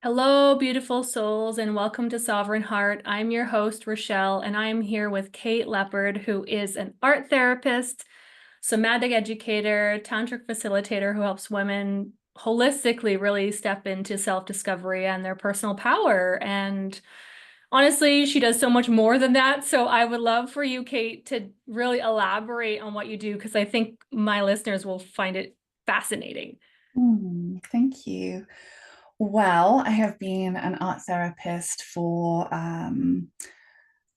Hello, beautiful souls, and welcome to Sovereign Heart. I'm your host, Rachele, and I'm here with Kate Leppard, who is an art therapist, somatic educator, tantric facilitator who helps women holistically really step into self-discovery and their personal power. And honestly, she does so much more than that. So I would love for you, Kate, to really elaborate on what you do, because I think my listeners will find it fascinating. Thank you. Well, I have been an art therapist for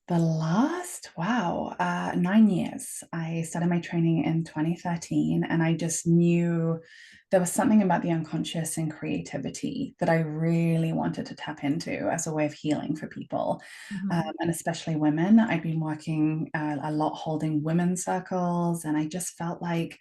the last, 9 years. I started my training in 2013, and I just knew there was something about the unconscious and creativity that I really wanted to tap into as a way of healing for people, Mhm. and especially women. I'd been working a lot holding women's circles, and I just felt like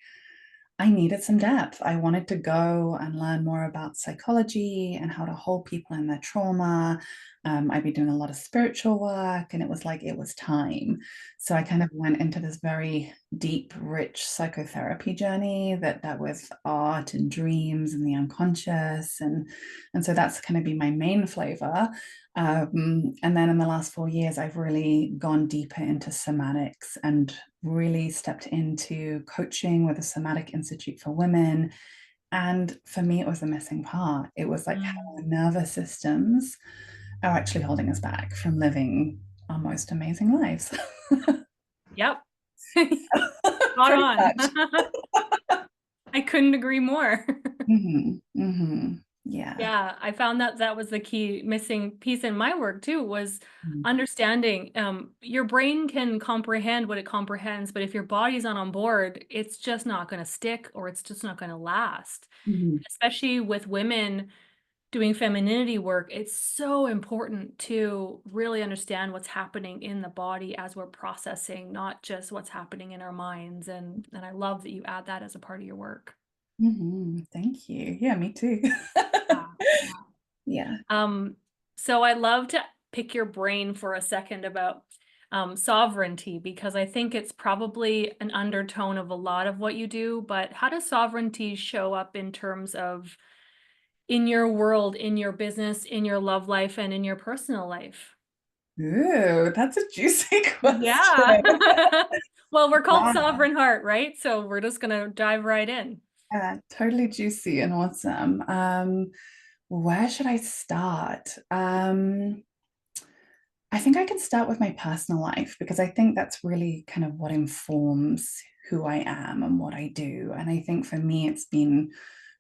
I needed some depth. I wanted to go and learn more about psychology and how to hold people in their trauma. I'd been doing a lot of spiritual work, and it was like it was time. So I kind of went into this very deep, rich psychotherapy journey that with art and dreams and the unconscious, and so that's kind of been my main flavor. And then in the last 4 years, I've really gone deeper into somatics and really stepped into coaching with the Somatic Institute for Women. And for me, it was the missing part. It was like how Mm. our nervous systems are actually holding us back from living our most amazing lives. Yep. Spot Pretty on. much. I couldn't agree more. Yeah. Yeah, I found that that was the key missing piece in my work too, was understanding your brain can comprehend what it comprehends, but if your body's not on board, it's just not going to stick or it's just not going to last. Mhm. Especially with women doing femininity work, it's so important to really understand what's happening in the body as we're processing, not just what's happening in our minds. And I love that you add that as a part of your work. Thank you. Yeah, me too. Yeah. Yeah. Yeah. Um, so I'd love to pick your brain for a second about sovereignty, because I think it's probably an undertone of a lot of what you do, but how does sovereignty show up in terms of in your world, in your business, in your love life, and in your personal life? Ooh, that's a juicy Yeah. question. Well, we're called Wow. Sovereign Heart, right? So we're just gonna dive right in. Totally juicy and awesome. Where should I start? I think I can start with my personal life because I think that's really kind of what informs who I am and what I do. And I think for me, it's been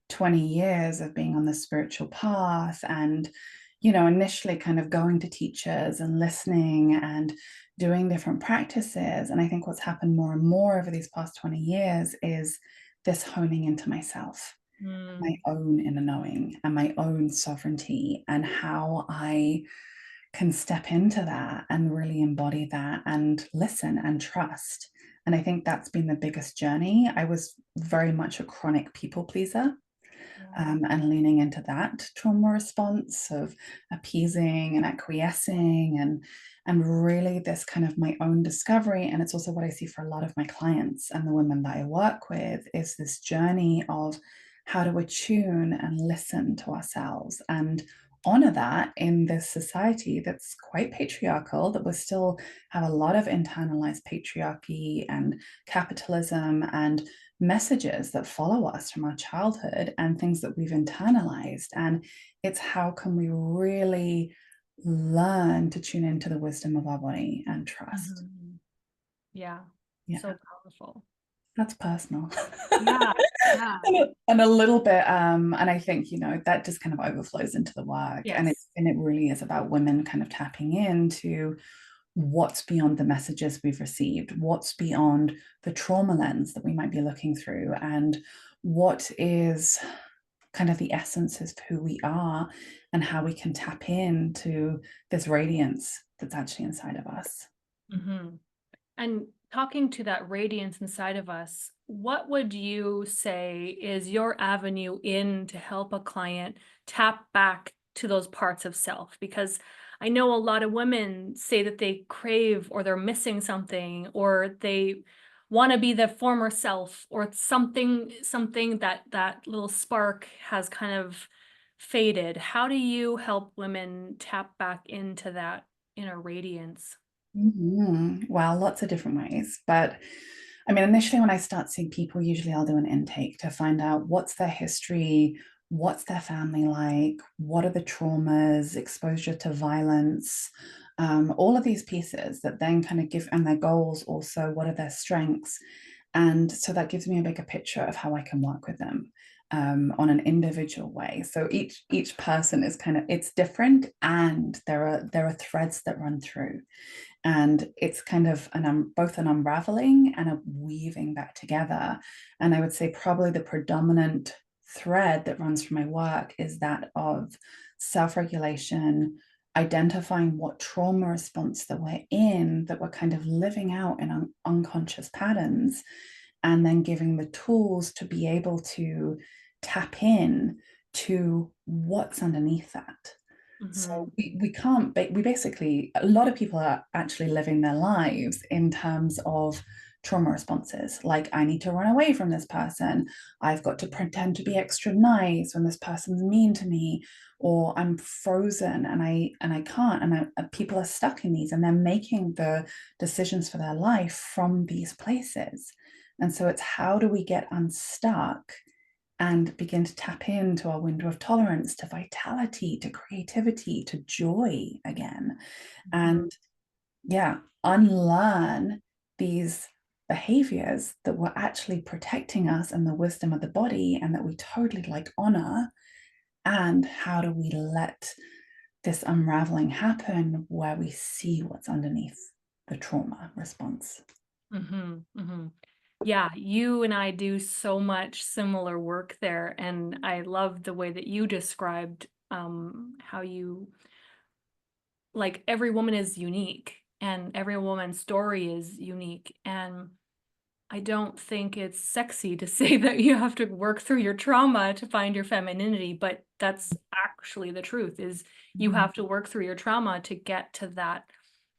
20 years of being on the spiritual path and, initially kind of going to teachers and listening and doing different practices. And I think what's happened more and more over these past 20 years is this honing into myself, my Mm. own inner knowing and my own sovereignty, and how I can step into that and really embody that and listen and trust. And I think that's been the biggest journey. I was very much a chronic people pleaser, Yeah. and leaning into that trauma response of appeasing and acquiescing, and really this kind of my own discovery. And it's also what I see for a lot of my clients and the women that I work with is this journey of how to attune and listen to ourselves and honor that in this society that's quite patriarchal, that we still have a lot of internalized patriarchy and capitalism and messages that follow us from our childhood and things that we've internalized. And it's how can we really learn to tune into the wisdom of our body and trust. Mhm. Yeah. Yeah, So powerful. that's personal. Yeah. Yeah. And a little bit, and I think, that just kind of overflows into the work. Yes. And it really is about women kind of tapping into what's beyond the messages we've received, what's beyond the trauma lens that we might be looking through, and what is kind of the essence of who we are and how we can tap into this radiance that's actually inside of us. Hmm. And talking to that radiance inside of us, what would you say is your avenue in to help a client tap back to those parts of self? Because I know a lot of women say that they crave or they're missing something or they want to be the former self or it's something that little spark has kind of faded. How do you help women tap back into that inner radiance? Well, lots of different ways. But I mean, initially, when I start seeing people, usually I'll do an intake to find out what's their history, what's their family like, what are the traumas, exposure to violence, all of these pieces that then kind of give, and their goals also, what are their strengths. And so that gives me a bigger picture of how I can work with them. On an individual way. So each person is kind of, it's different, and there are threads that run through, and it's kind of both an unraveling and a weaving back together. And I would say probably the predominant thread that runs through my work is that of self-regulation, identifying what trauma response that we're in, that we're kind of living out in unconscious patterns, and then giving the tools to be able to tap in to what's underneath that. Mm-hmm. So we can't, we basically, a lot of people are actually living their lives in terms of trauma responses. Like, I need to run away from this person. I've got to pretend to be extra nice when this person's mean to me, or I'm frozen and I can't. And people are stuck in these, and they're making the decisions for their life from these places. And so it's, how do we get unstuck and begin to tap into our window of tolerance, to vitality, to creativity, to joy again? Mm-hmm. And yeah, unlearn these behaviors that were actually protecting us and the wisdom of the body, and that we totally like honor. And how do we let this unraveling happen where we see what's underneath the trauma response? Mm-hmm. Mm-hmm. Yeah, you and I do so much similar work there, and I love the way that you described how you, like, every woman is unique and every woman's story is unique, and I don't think it's sexy to say that you have to work through your trauma to find your femininity, but that's actually the truth, is you Mhm. have to work through your trauma to get to that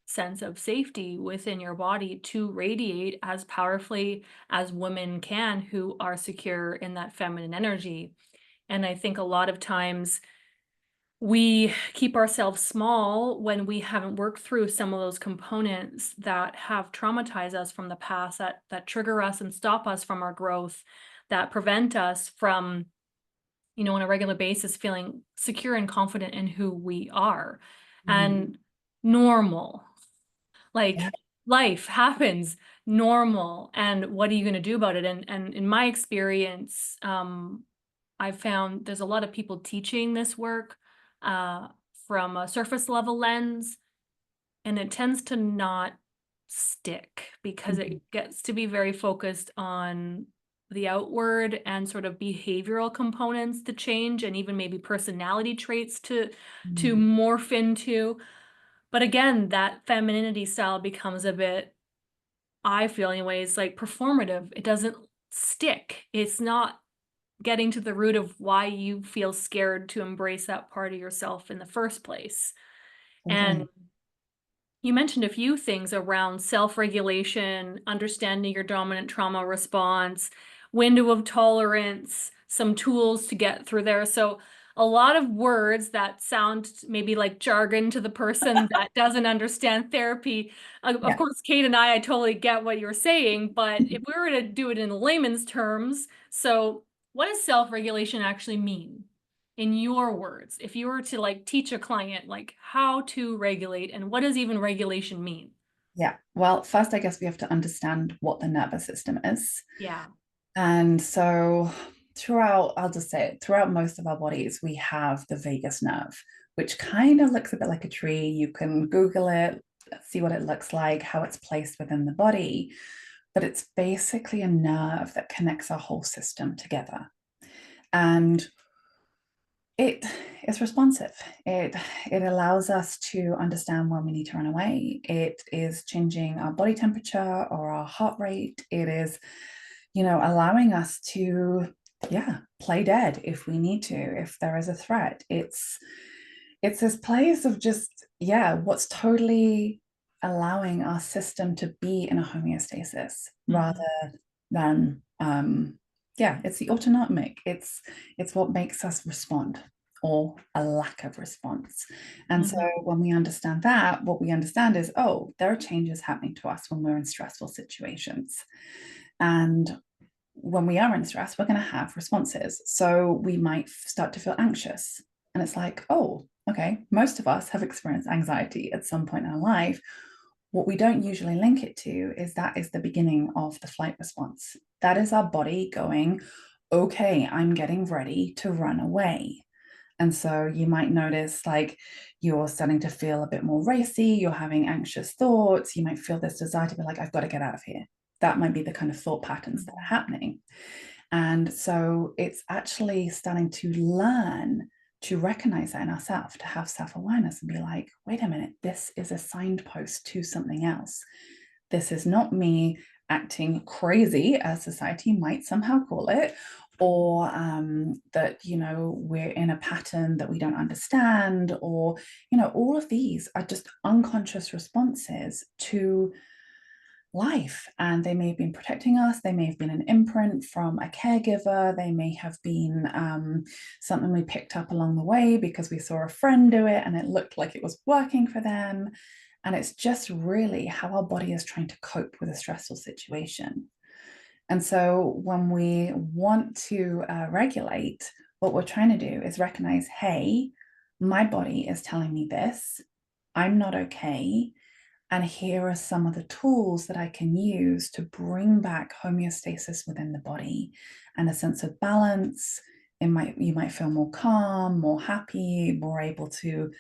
sense of safety within your body to radiate as powerfully as women can who are secure in that feminine energy. And I think a lot of times we keep ourselves small when we haven't worked through some of those components that have traumatized us from the past, that trigger us and stop us from our growth, that prevent us from, on a regular basis, feeling secure and confident in who we are. Mhm. And normal, Yeah. like, life happens, normal, and what are you going to do about it? And in my experience, I found there's a lot of people teaching this work uh, from a surface level lens, and it tends to not stick because Mhm. it gets to be very focused on the outward and sort of behavioral components to change, and even maybe personality traits to Mhm. morph into. But again, that femininity style becomes a bit, I feel anyways, like performative. It doesn't stick. It's not getting to the root of why you feel scared to embrace that part of yourself in the first place. And Totally. you mentioned a few things around self-regulation, understanding your dominant trauma response, window of tolerance, some tools to get through there. So a lot of words that sound maybe like jargon to the person that doesn't understand therapy. Of Yeah. course, Kate and I totally get what you're saying, but if we were to do it in layman's terms, so what does self-regulation actually mean? In your words, if you were to like teach a client like how to regulate, and what does even regulation mean? Yeah. Well, first, I guess we have to understand what the nervous system is. Yeah. And so, throughout, I'll just say it, throughout most of our bodies, we have the vagus nerve, which kind of looks a bit like a tree. You can Google it, see what it looks like, how it's placed within the body. But it's basically a nerve that connects our whole system together. And it is responsive. It allows us to understand when we need to run away. It is changing our body temperature or our heart rate. It is, allowing us to, yeah, play dead if we need to, if there is a threat. It's this place of just, yeah, what's totally allowing our system to be in a homeostasis rather Mhm. than yeah, it's the autonomic. It's what makes us respond or a lack of response. And so Mhm. when we understand that, what we understand is, oh, there are changes happening to us when we're in stressful situations. And when we are in stress, we're going to have responses. So we might start to feel anxious. And it's like, oh, okay, most of us have experienced anxiety at some point in our life. What we don't usually link it to is that is the beginning of the flight response. That is our body going, okay, I'm getting ready to run away. And so you might notice like you're starting to feel a bit more racy, you're having anxious thoughts, you might feel this desire to be like, I've got to get out of here. That might be the kind of thought patterns that are happening. And so it's actually starting to learn to recognize that in ourselves, to have self-awareness and be like, wait a minute, this is a signpost to something else. This is not me acting crazy, as society might somehow call it, or that, we're in a pattern that we don't understand, or, all of these are just unconscious responses to life. And they may have been protecting us. They may have been an imprint from a caregiver. They may have been something we picked up along the way because we saw a friend do it and it looked like it was working for them. And it's just really how our body is trying to cope with a stressful situation. And so when we want to regulate, what we're trying to do is recognize, hey, my body is telling me this. I'm not okay. And here are some of the tools that I can use to bring back homeostasis within the body and a sense of balance. You might feel more calm, more happy, more able to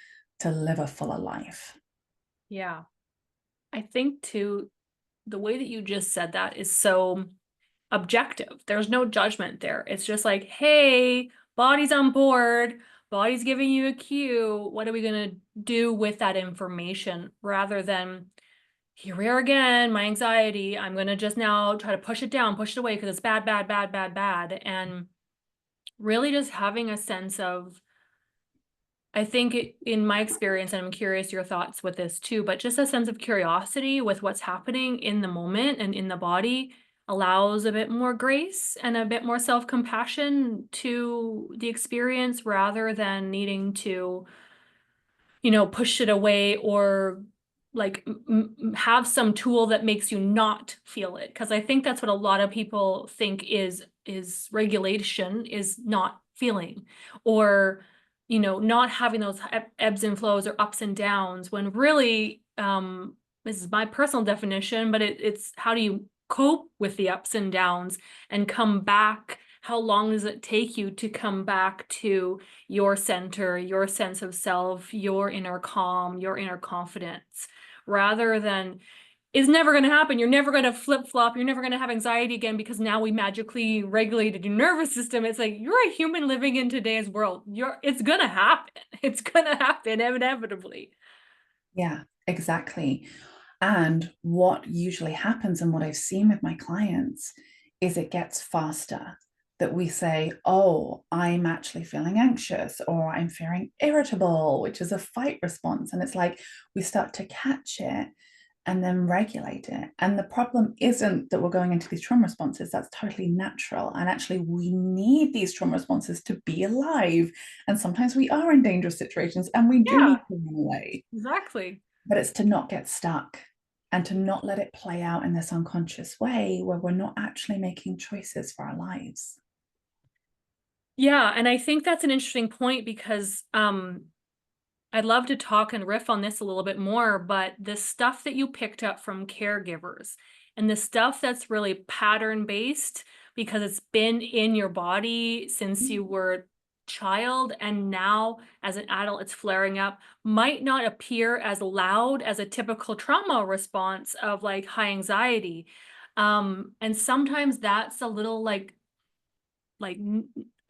live a fuller life. Yeah. I think too, the way that you just said that is so objective. There's no judgment there. It's just like, hey, body's on board, body's giving you a cue. What are we going to do with that information rather than here we are again, my anxiety. I'm going to just now try to push it down, push it away because it's bad, bad, bad, bad, bad. And really just having a sense of, I think in my experience, and I'm curious your thoughts with this too, but just a sense of curiosity with what's happening in the moment and in the body allows a bit more grace and a bit more self-compassion to the experience rather than needing to, push it away or like have some tool that makes you not feel it. Because I think that's what a lot of people think is regulation is not feeling or not having those ebbs and flows or ups and downs when really this is my personal definition, but it's how do you cope with the ups and downs and come back? How long does it take you to come back to your center, your sense of self, your inner calm, your inner confidence, rather than it's never going to happen. You're never going to flip flop. You're never going to have anxiety again because now we magically regulated your nervous system. It's like you're a human living in today's world. It's going to happen. It's going to happen inevitably. Yeah, exactly. And what usually happens, and what I've seen with my clients, is it gets faster. That we say, oh, I'm actually feeling anxious, or I'm feeling irritable, which is a fight response. And it's like we start to catch it and then regulate it. And the problem isn't that we're going into these trauma responses. That's totally natural. And actually, we need these trauma responses to be alive. And sometimes we are in dangerous situations and we do Yeah, need to run away. exactly. But it's to not get stuck and to not let it play out in this unconscious way where we're not actually making choices for our lives. Yeah, and I think that's an interesting point because I'd love to talk and riff on this a little bit more, but the stuff that you picked up from caregivers and the stuff that's really pattern based because it's been in your body since you were a child and now as an adult it's flaring up might not appear as loud as a typical trauma response of like high anxiety. And sometimes that's a little like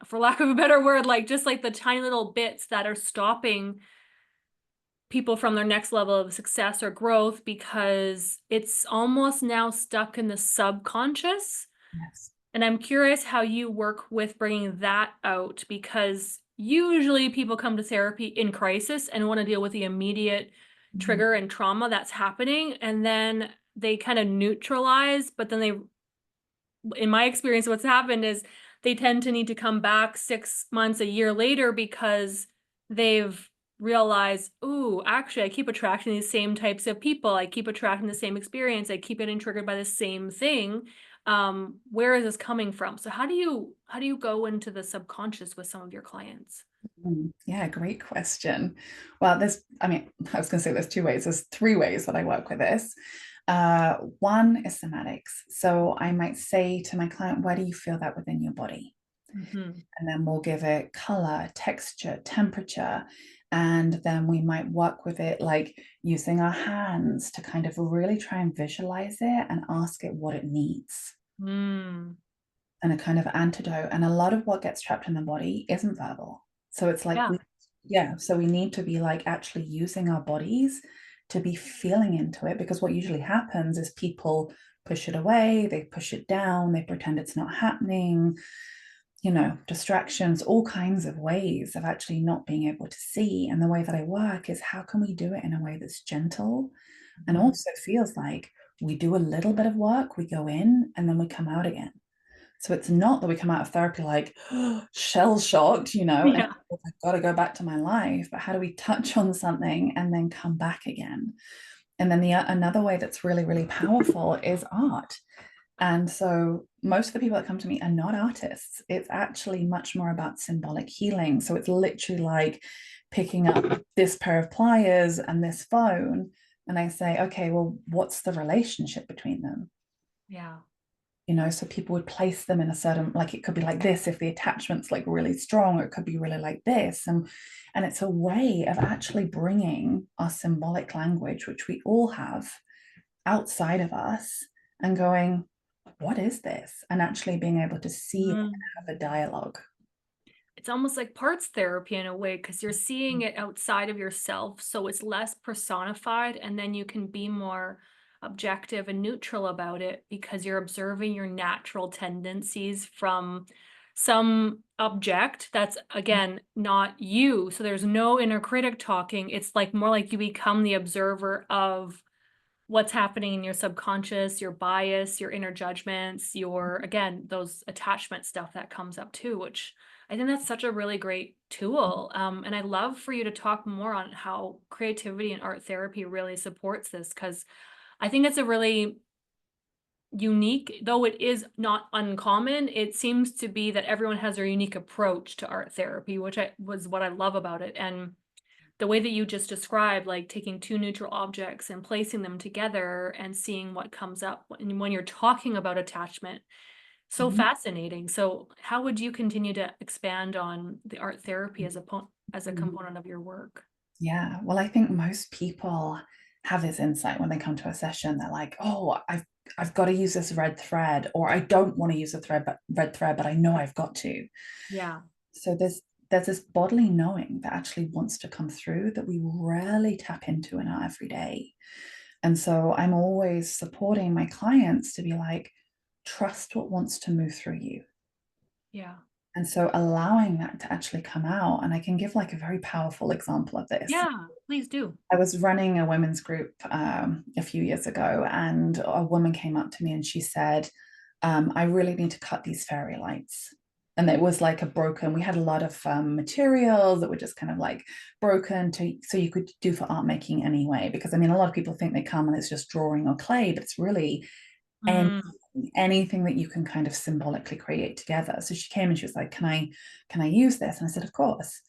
for lack of a better word, like just like the tiny little bits that are stopping people from their next level of success or growth because it's almost now stuck in the subconscious. Yes. And I'm curious how you work with bringing that out because usually people come to therapy in crisis and want to deal with the immediate Mhm. trigger and trauma that's happening. And then they kind of neutralize, but then in my experience, what's happened is they tend to need to come back 6 months, a year later because they've realized, "Ooh, actually, I keep attracting these same types of people. I keep attracting the same experience. I keep getting triggered by the same thing. Where is this coming from?" So how do you go into the subconscious with some of your clients? Yeah, great question. Well, I mean, I was going to say there's two ways. There's three ways that I work with this. One is somatics. So I might say to my client, where do you feel that within your body? Mhm. And then we'll give it color, texture, temperature. And then we might work with it like using our hands to kind of really try and visualize it and ask it what it needs Mm. and a kind of antidote. And a lot of what gets trapped in the body isn't verbal. So it's like Yeah. yeah, so we need to be like actually using our bodies to be feeling into it, because what usually happens is people push it away, they push it down, they pretend it's not happening, distractions, all kinds of ways of actually not being able to see. And the way that I work is how can we do it in a way that's gentle and Mhm. also feels like we do a little bit of work, we go in and then we come out again. So it's not that we come out of therapy like shell shocked, and Yeah. I've got to go back to my life, but how do we touch on something and then come back again? And then another way that's really, really powerful is art. And so most of the people that come to me are not artists. It's actually much more about symbolic healing. So it's literally like picking up this pair of pliers and this phone. And I say, okay, well, what's the relationship between them? Yeah. So people would place them in a certain, like it could be like this if the attachment's like really strong, or it could be really like this. And it's a way of actually bringing our symbolic language, which we all have, outside of us and going, what is this? And actually being able to see it Mm. and have a dialogue. It's almost like parts therapy in a way because you're seeing it outside of yourself, so it's less personified, and then you can be more objective and neutral about it because you're observing your natural tendencies from some object that's, again, not you. So there's no inner critic talking. It's like more like you become the observer of what's happening in your subconscious, your bias, your inner judgments, your, again, those attachment stuff that comes up too, which I think that's such a really great tool. And I'd love for you to talk more on how creativity and art therapy really supports this, because I think it's a really unique, though it is not uncommon, it seems to be that everyone has their unique approach to art therapy, which was what I love about it. And the way that you just described, like taking two neutral objects and placing them together and seeing what comes up when you're talking about attachment, so Mhm. fascinating. So how would you continue to expand on the art therapy as as a Mhm. component of your work? Yeah. Well, I think most people have this insight when they come to a session. They're like, oh, I've got to use this red thread, or I don't want to use a red thread, but I know I've got to. Yeah. So there's this bodily knowing that actually wants to come through that we rarely tap into in our everyday. And so I'm always supporting my clients to be like, trust what wants to move through you. Yeah. And so allowing that to actually come out. And I can give like a very powerful example of this. Yeah, please do. I was running a women's group a few years ago, and a woman came up to me and she said, I really need to cut these fairy lights. And it was like a broken, we had a lot of materials that were just kind of like broken so you could do for art making anyway. Because I mean, a lot of people think they come and it's just drawing or clay, but it's really anything, Mm, anything that you can kind of symbolically create together. So she came and she was like, can I use this? And I said, of course.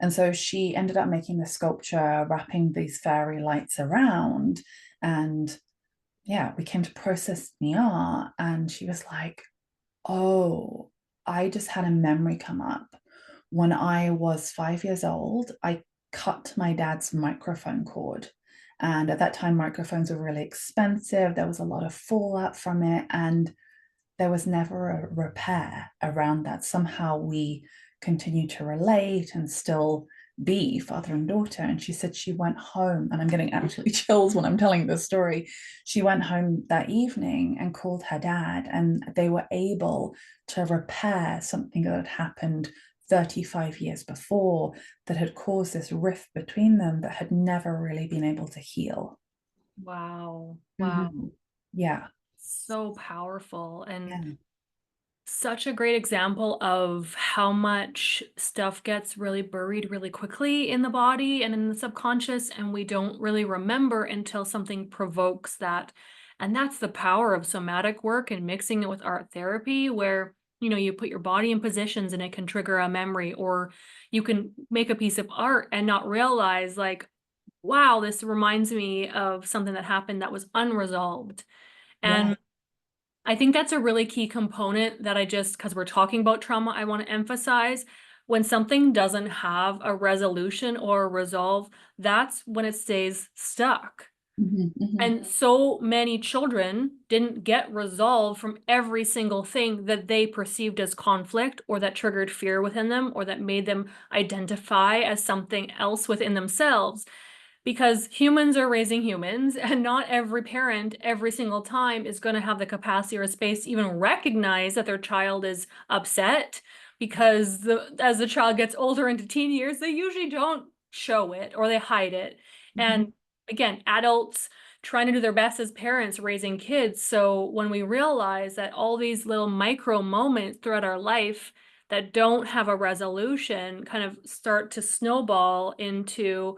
And so she ended up making the sculpture, wrapping these fairy lights around. And yeah, we came to process the art. And she was like, oh, I just had a memory come up. When I was 5 years old, I cut my dad's microphone cord. And at that time, microphones were really expensive. There was a lot of fallout from it. And there was never a repair around that. Somehow we continue to relate and still be father and daughter. And she said she went home, and I'm getting actually chills when I'm telling this story. She went home that evening and called her dad, and they were able to repair something that had happened 35 years before that had caused this rift between them that had never really been able to heal. wow. Wow. Mm-hmm. Yeah. So powerful. And Yeah. Such a great example of how much stuff gets really buried really quickly in the body and in the subconscious, and we don't really remember until something provokes that. And that's the power of somatic work and mixing it with art therapy, where you put your body in positions and it can trigger a memory, or you can make a piece of art and not realize, like, wow, this reminds me of something that happened that was unresolved. Yeah. And I think that's a really key component that because we're talking about trauma, I want to emphasize when something doesn't have a resolution or a resolve, that's when it stays stuck. Mhm, mhm, And so many children didn't get resolved from every single thing that they perceived as conflict or that triggered fear within them or that made them identify as something else within themselves, because humans are raising humans, and not every parent every single time is going to have the capacity or space to even recognize that their child is upset, because as the child gets older into teen years, they usually don't show it or they hide it. mhm. And again, adults trying to do their best as parents raising kids. So when we realize that all these little micro moments throughout our life that don't have a resolution kind of start to snowball into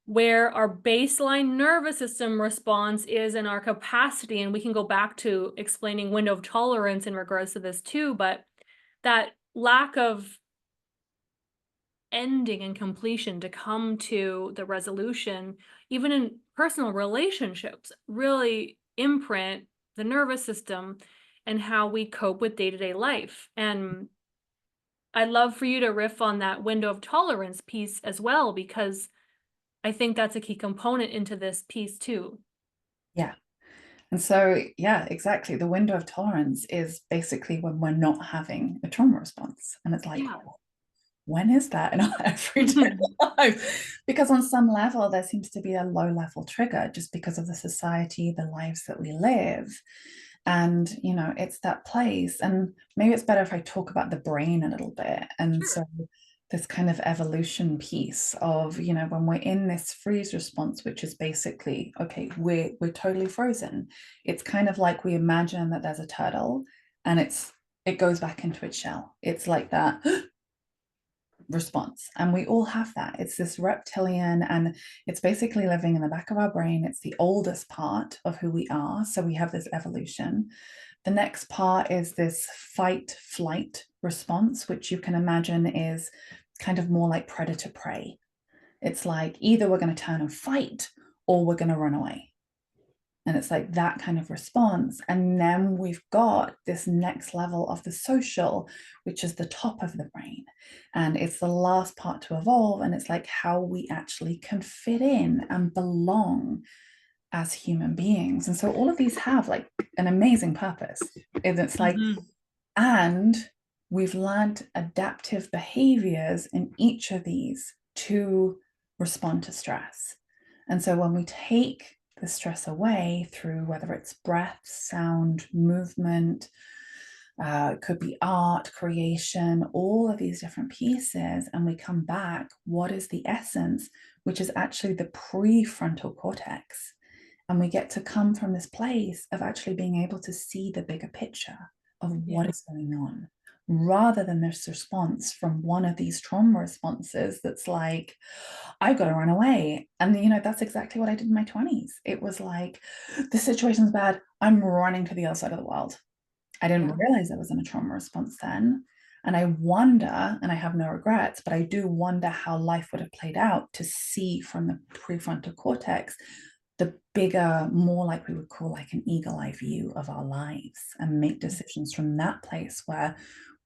where our baseline nervous system response is and our capacity. And we can go back to explaining window of tolerance in regards to this too, but that lack of ending and completion to come to the resolution, even in personal relationships, really imprint the nervous system and how we cope with day-to-day life. And I'd love for you to riff on that window of tolerance piece as well, because I think that's a key component into this piece too. Yeah. And so, yeah, exactly. The window of tolerance is basically when we're not having a trauma response. And it's like, Yeah. when is that in our everyday life? Because on some level, there seems to be a low level trigger just because of the society, the lives that we live. And, it's that place. And maybe it's better if I talk about the brain a little bit. And Sure. so, this kind of evolution piece of, when we're in this freeze response, which is basically, okay, we're totally frozen. It's kind of like we imagine that there's a turtle and it goes back into its shell. It's like that response. And we all have that. It's this reptilian, and it's basically living in the back of our brain. It's the oldest part of who we are. So we have this evolution. The next part is this fight flight response, which you can imagine is kind of more like predator prey. It's like either we're going to turn and fight or we're going to run away. And it's like that kind of response. And then we've got this next level of the social, which is the top of the brain. And it's the last part to evolve. And it's like how we actually can fit in and belong as human beings. And so all of these have like an amazing purpose. And it's like, Mhm. and we've learned adaptive behaviors in each of these to respond to stress. And so when we take the stress away through whether it's breath, sound, movement, it could be art, creation, all of these different pieces, and we come back, what is the essence, which is actually the prefrontal cortex. And we get to come from this place of actually being able to see the bigger picture of Yeah. what is going on, rather than this response from one of these trauma responses that's like, I've got to run away. And, that's exactly what I did in my 20s. It was like, the situation's bad. I'm running to the other side of the world. I didn't Yeah. realize I was in a trauma response then. And I wonder, and I have no regrets, but I do wonder how life would have played out to see from the prefrontal cortex the bigger, more like we would call like an eagle eye view of our lives, and make decisions from that place where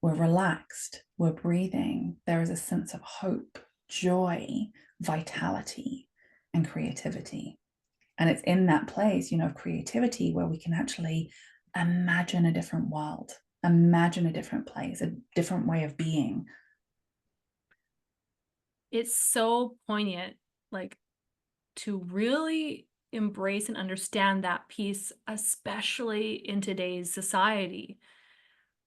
we're relaxed, we're breathing, there is a sense of hope, joy, vitality, and creativity. And it's in that place, of creativity where we can actually imagine a different world, imagine a different place, a different way of being. It's so poignant, like, to really embrace and understand that piece, especially in today's society,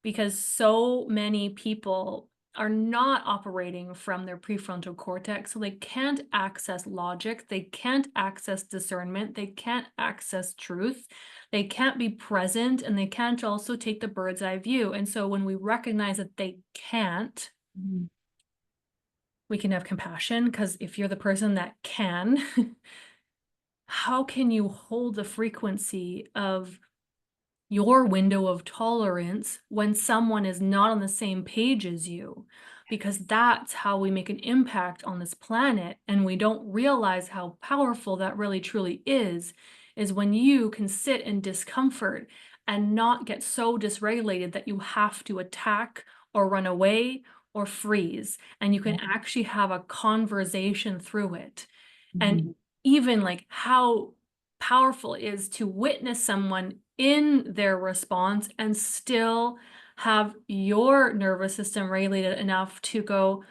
because so many people are not operating from their prefrontal cortex, so they can't access logic, they can't access discernment, they can't access truth, they can't be present, and they can't also take the bird's eye view. And so when we recognize that they can't, Mhm. we can have compassion, because if you're the person that can, how can you hold the frequency of your window of tolerance when someone is not on the same page as you? Because that's how we make an impact on this planet. And we don't realize how powerful that really truly is when you can sit in discomfort and not get so dysregulated that you have to attack or run away or freeze. And you can Yeah. actually have a conversation through it. And Mhm. even like how powerful it is to witness someone in their response and still have your nervous system regulated enough to go,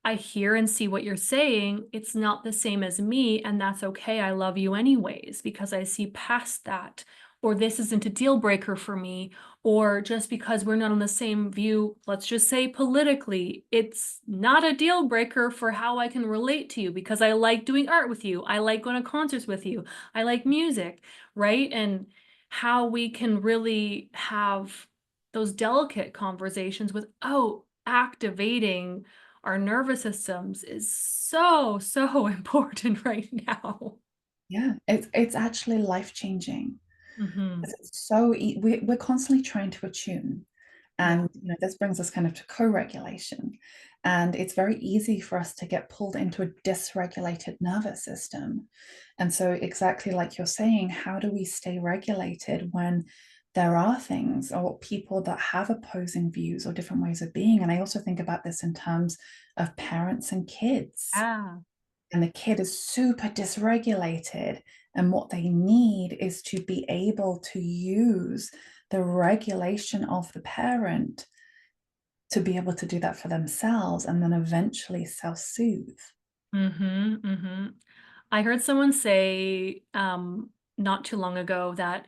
I hear and see what you're saying. It's not the same as me, and that's okay. I love you anyways, because I see past that. Or this isn't a deal breaker for me. Or just because we're not on the same view, let's just say politically, it's not a deal breaker for how I can relate to you, because I like doing art with you. I like going to concerts with you. I like music, right? And how we can really have those delicate conversations without activating our nervous systems is so, so important right now. Yeah, it's actually life-changing. Hmm. It's so we're constantly trying to attune. Yeah. And this brings us kind of to co-regulation. And it's very easy for us to get pulled into a dysregulated nervous system. And so, exactly like you're saying, how do we stay regulated when there are things or people that have opposing views or different ways of being? And I also think about this in terms of parents and kids. Yeah. And the kid is super dysregulated. And what they need is to be able to use the regulation of the parent to be able to do that for themselves and then eventually self-soothe. Hmm. Hmm. I heard someone say not too long ago that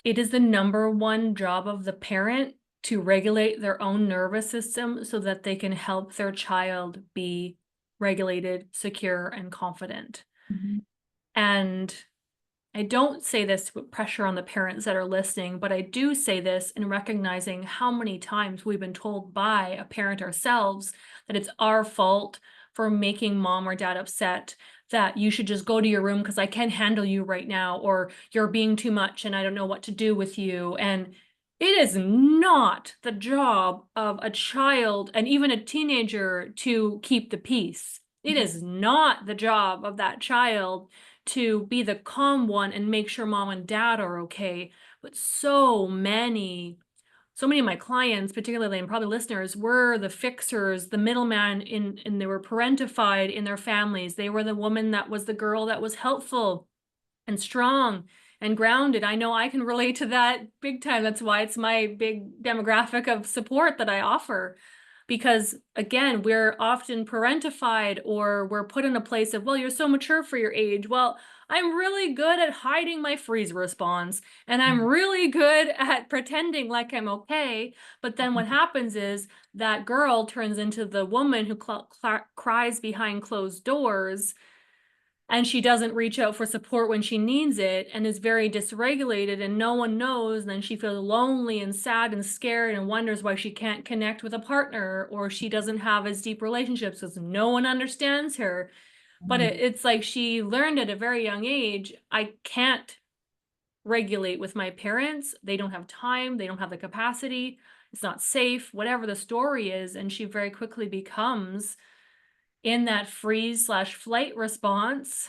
it is the number one job of the parent to regulate their own nervous system so that they can help their child be regulated, secure, and confident. Mhm. And I don't say this to put pressure on the parents that are listening, but I do say this in recognizing how many times we've been told by a parent ourselves that it's our fault for making mom or dad upset, that you should just go to your room because I can't handle you right now, or you're being too much and I don't know what to do with you. And it is not the job of a child and even a teenager to keep the peace. It Mhm. is not the job of that child to be the calm one and make sure mom and dad are okay. But so many of my clients, particularly and probably listeners, were the fixers, the middleman and they were parentified in their families. They were the woman that was the girl that was helpful and strong and grounded. I know I can relate to that big time. That's why it's my big demographic of support that I offer. Because again, we're often parentified or we're put in a place of, well, you're so mature for your age. Well, I'm really good at hiding my freeze response and I'm Yeah. really good at pretending like I'm okay. But then what Mhm. happens is that girl turns into the woman who cries behind closed doors, and she doesn't reach out for support when she needs it and is very dysregulated and no one knows. And then she feels lonely and sad and scared and wonders why she can't connect with a partner, or she doesn't have as deep relationships because no one understands her. But Mhm. it's like she learned at a very young age, I can't regulate with my parents. They don't have time, they don't have the capacity, it's not safe, whatever the story is. And she very quickly becomes in that freeze slash flight response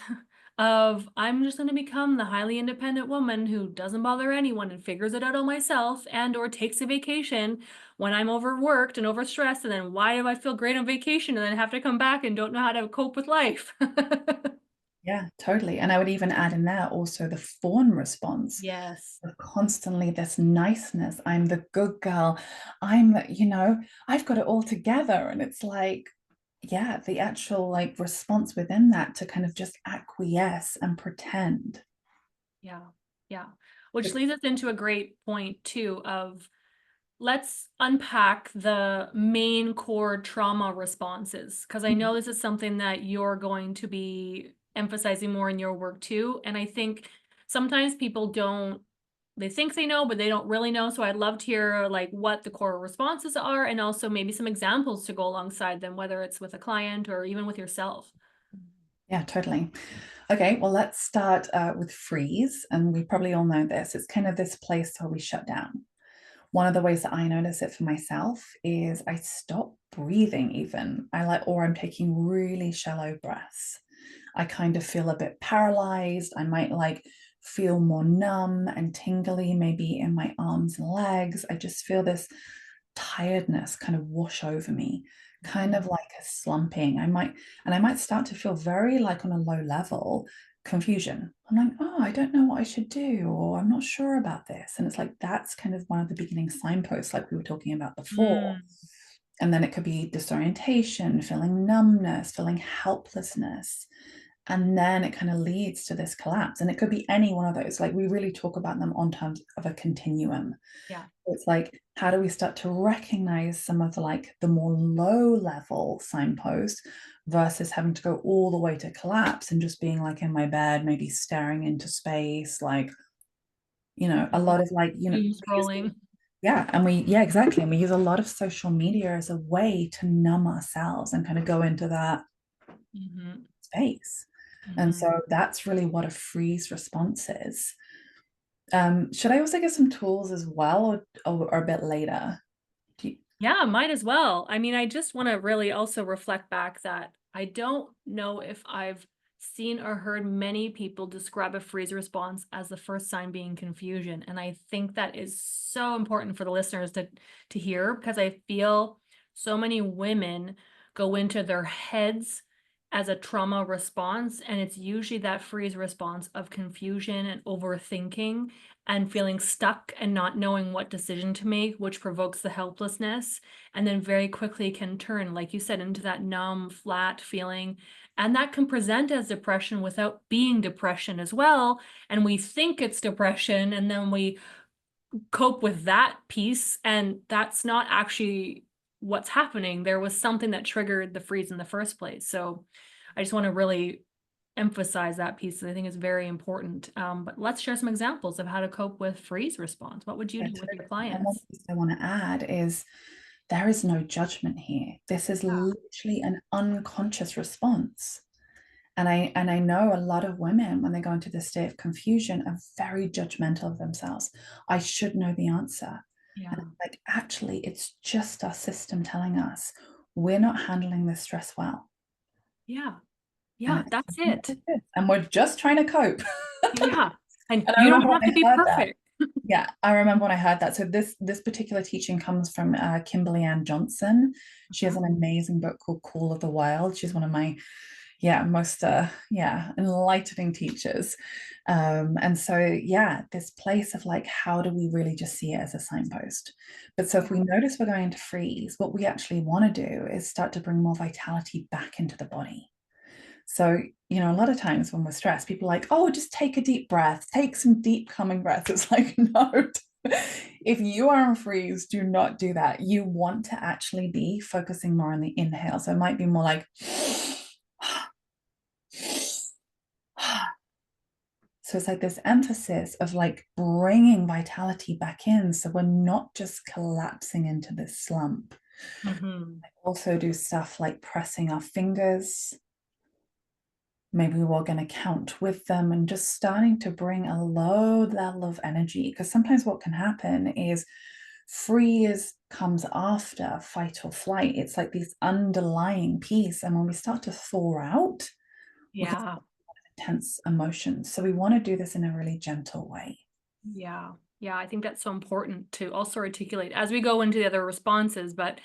of, I'm just going to become the highly independent woman who doesn't bother anyone and figures it out on myself, and or takes a vacation when I'm overworked and overstressed. And then why do I feel great on vacation and then have to come back and don't know how to cope with life? Yeah, totally. And I would even add in there also the fawn response Yes. of constantly this niceness. I'm the good girl. I've got it all together. And it's like, yeah, the actual like response within that to kind of just acquiesce and pretend. Yeah. Yeah. Which leads us into a great point too of let's unpack the main core trauma responses, because I know this is something that you're going to be emphasizing more in your work too. And I think sometimes people don't, they think they know, but they don't really know. So I'd love to hear like what the core responses are, and also maybe some examples to go alongside them, whether it's with a client or even with yourself. Yeah, totally. Okay, well, let's start with freeze. And we probably all know this. It's kind of this place where we shut down. One of the ways that I notice it for myself is I stop breathing even. Or I'm taking really shallow breaths. I kind of feel a bit paralyzed. I might like feel more numb and tingly, maybe in my arms and legs. I just feel this tiredness kind of wash over me, kind of like a slumping. I might start to feel very like on a low level confusion. I'm like, oh, I don't know what I should do, or I'm not sure about this. And it's like that's kind of one of the beginning signposts, like we were talking about before. Mm, And then it could be disorientation, feeling numbness, feeling helplessness. And then it kind of leads to this collapse. And it could be any one of those. Like we really talk about them on terms of a continuum. yeah. It's like, how do we start to recognize some of the like the more low level signposts versus having to go all the way to collapse and just being like in my bed, maybe staring into space, like, a lot of like, Doom scrolling. yeah, and yeah, exactly. And we use a lot of social media as a way to numb ourselves and kind of go into that Hmm. space. And Hmm. so that's really what a freeze response is. Should I also get some tools as well, or a bit later? Do you, Yeah, might as well. I mean, I just want to really also reflect back that I don't know if I've seen or heard many people describe a freeze response as the first sign being confusion. And I think that is so important for the listeners to hear, because I feel so many women go into their heads as a trauma response, and it's usually that freeze response of confusion and overthinking and feeling stuck and not knowing what decision to make, which provokes the helplessness, and then very quickly can turn, like you said, into that numb, flat feeling. And that can present as depression without being depression as well. And we think it's depression, and then we cope with that piece, and that's not actually what's happening. There was something that triggered the freeze in the first place. So I just want to really emphasize that piece that I think is very important. But let's share some examples of how to cope with freeze response. What would you yeah, do with your and one clients? piece I want to add is there is no judgment here. This is Yeah. literally an unconscious response. And I know a lot of women, when they go into this state of confusion, are very judgmental of themselves. I should know the answer. And Yeah. it's like, actually, it's just our system telling us we're not handling this stress well. Yeah. And Yeah. it's That's not it. like this. And we're just trying to cope. Yeah. And And I you don't remember when have to be I heard that. perfect. Yeah, I remember when I heard that. So this particular teaching comes from Kimberly Ann Johnson. She has Mhm. an amazing book called Call of the Wild. She's one of my most enlightening teachers. And so yeah, this place of like, how do we really just see it as a signpost? But so if Yeah. we notice we're going to freeze, what we actually want to do is start to bring more vitality back into the body. So, a lot of times when we're stressed, people are like, oh, just take a deep breath, take some deep calming breaths. It's like, no, if you are on freeze, do not do that. You want to actually be focusing more on the inhale. So it might be more like, so it's like this emphasis of like bringing vitality back in. So we're not just collapsing into this slump. Hmm. Also do stuff like pressing our fingers. Maybe we're going to count with them and just starting to bring a low level of energy. Because sometimes what can happen is freeze comes after fight or flight. It's like this underlying piece. And when we start to thaw out, we can Yeah. intense emotions. So we want to do this in a really gentle way. Yeah. Yeah. I think that's so important to also articulate as we go into the other responses. But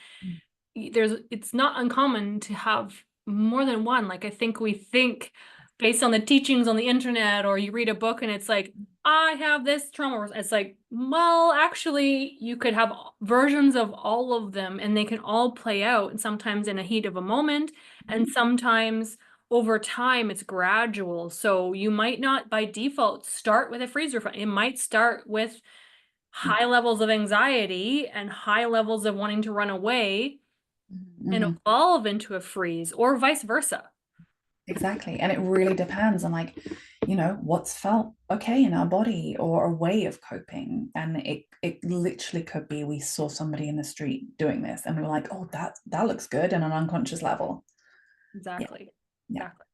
it's not uncommon to have more than one. Like I think we think based on the teachings on the internet, or you read a book and it's like, I have this trauma. It's like, well, actually, you could have versions of all of them and they can all play out, and sometimes in a heat of a moment, and sometimes over time it's gradual. So you might not by default start with a freezer. It might start with high levels of anxiety and high levels of wanting to run away and Mhm. evolve into a freeze, or vice versa. Exactly. And it really depends on, like, what's felt okay in our body or a way of coping. And it literally could be we saw somebody in the street doing this and we were like, oh, that looks good in an unconscious level. Yeah, Exactly. yeah, Exactly.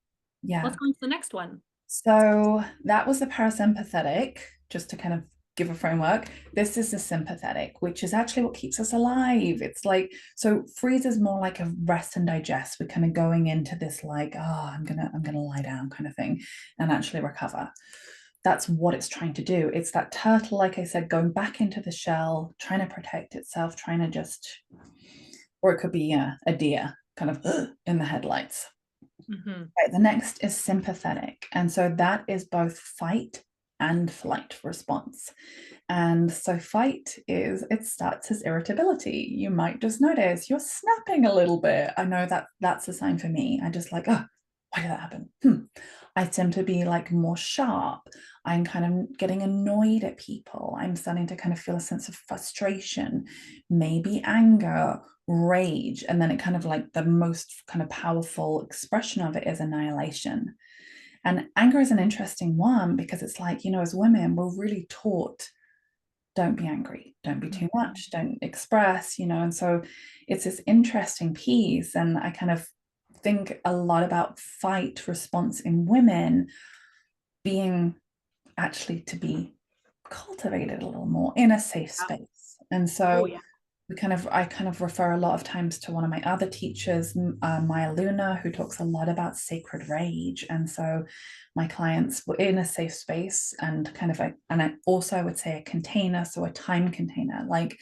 Let's yeah. go on to the next one. So that was the parasympathetic, just to kind of give a framework. This is the sympathetic, which is actually what keeps us alive. It's like, so freeze is more like a rest and digest. We're kind of going into this like, oh, I'm gonna lie down kind of thing and actually recover. That's what it's trying to do. It's that turtle, like I said, going back into the shell, trying to protect itself, trying to just, or it could be a deer kind of in the headlights. Mm-hmm. Right, the next is sympathetic. And so that is both fight and flight response. And so fight is, it starts as irritability. You might just notice you're snapping a little bit. I know that that's a sign for me. I just like, oh, why did that happen? I tend to be like more sharp. I'm kind of getting annoyed at people. I'm starting to kind of feel a sense of frustration, maybe anger, rage. And then it kind of like the most kind of powerful expression of it is annihilation. And anger is an interesting one because it's like, as women, we're really taught don't be angry, don't be too much, don't express, and so it's this interesting piece. And I kind of think a lot about fight response in women being actually to be cultivated a little more in a safe Yeah. space. And Oh, so yeah. I kind of refer a lot of times to one of my other teachers, Maya Luna, who talks a lot about sacred rage. And so my clients were in a safe space and kind of and I also would say a container, so a time container, like,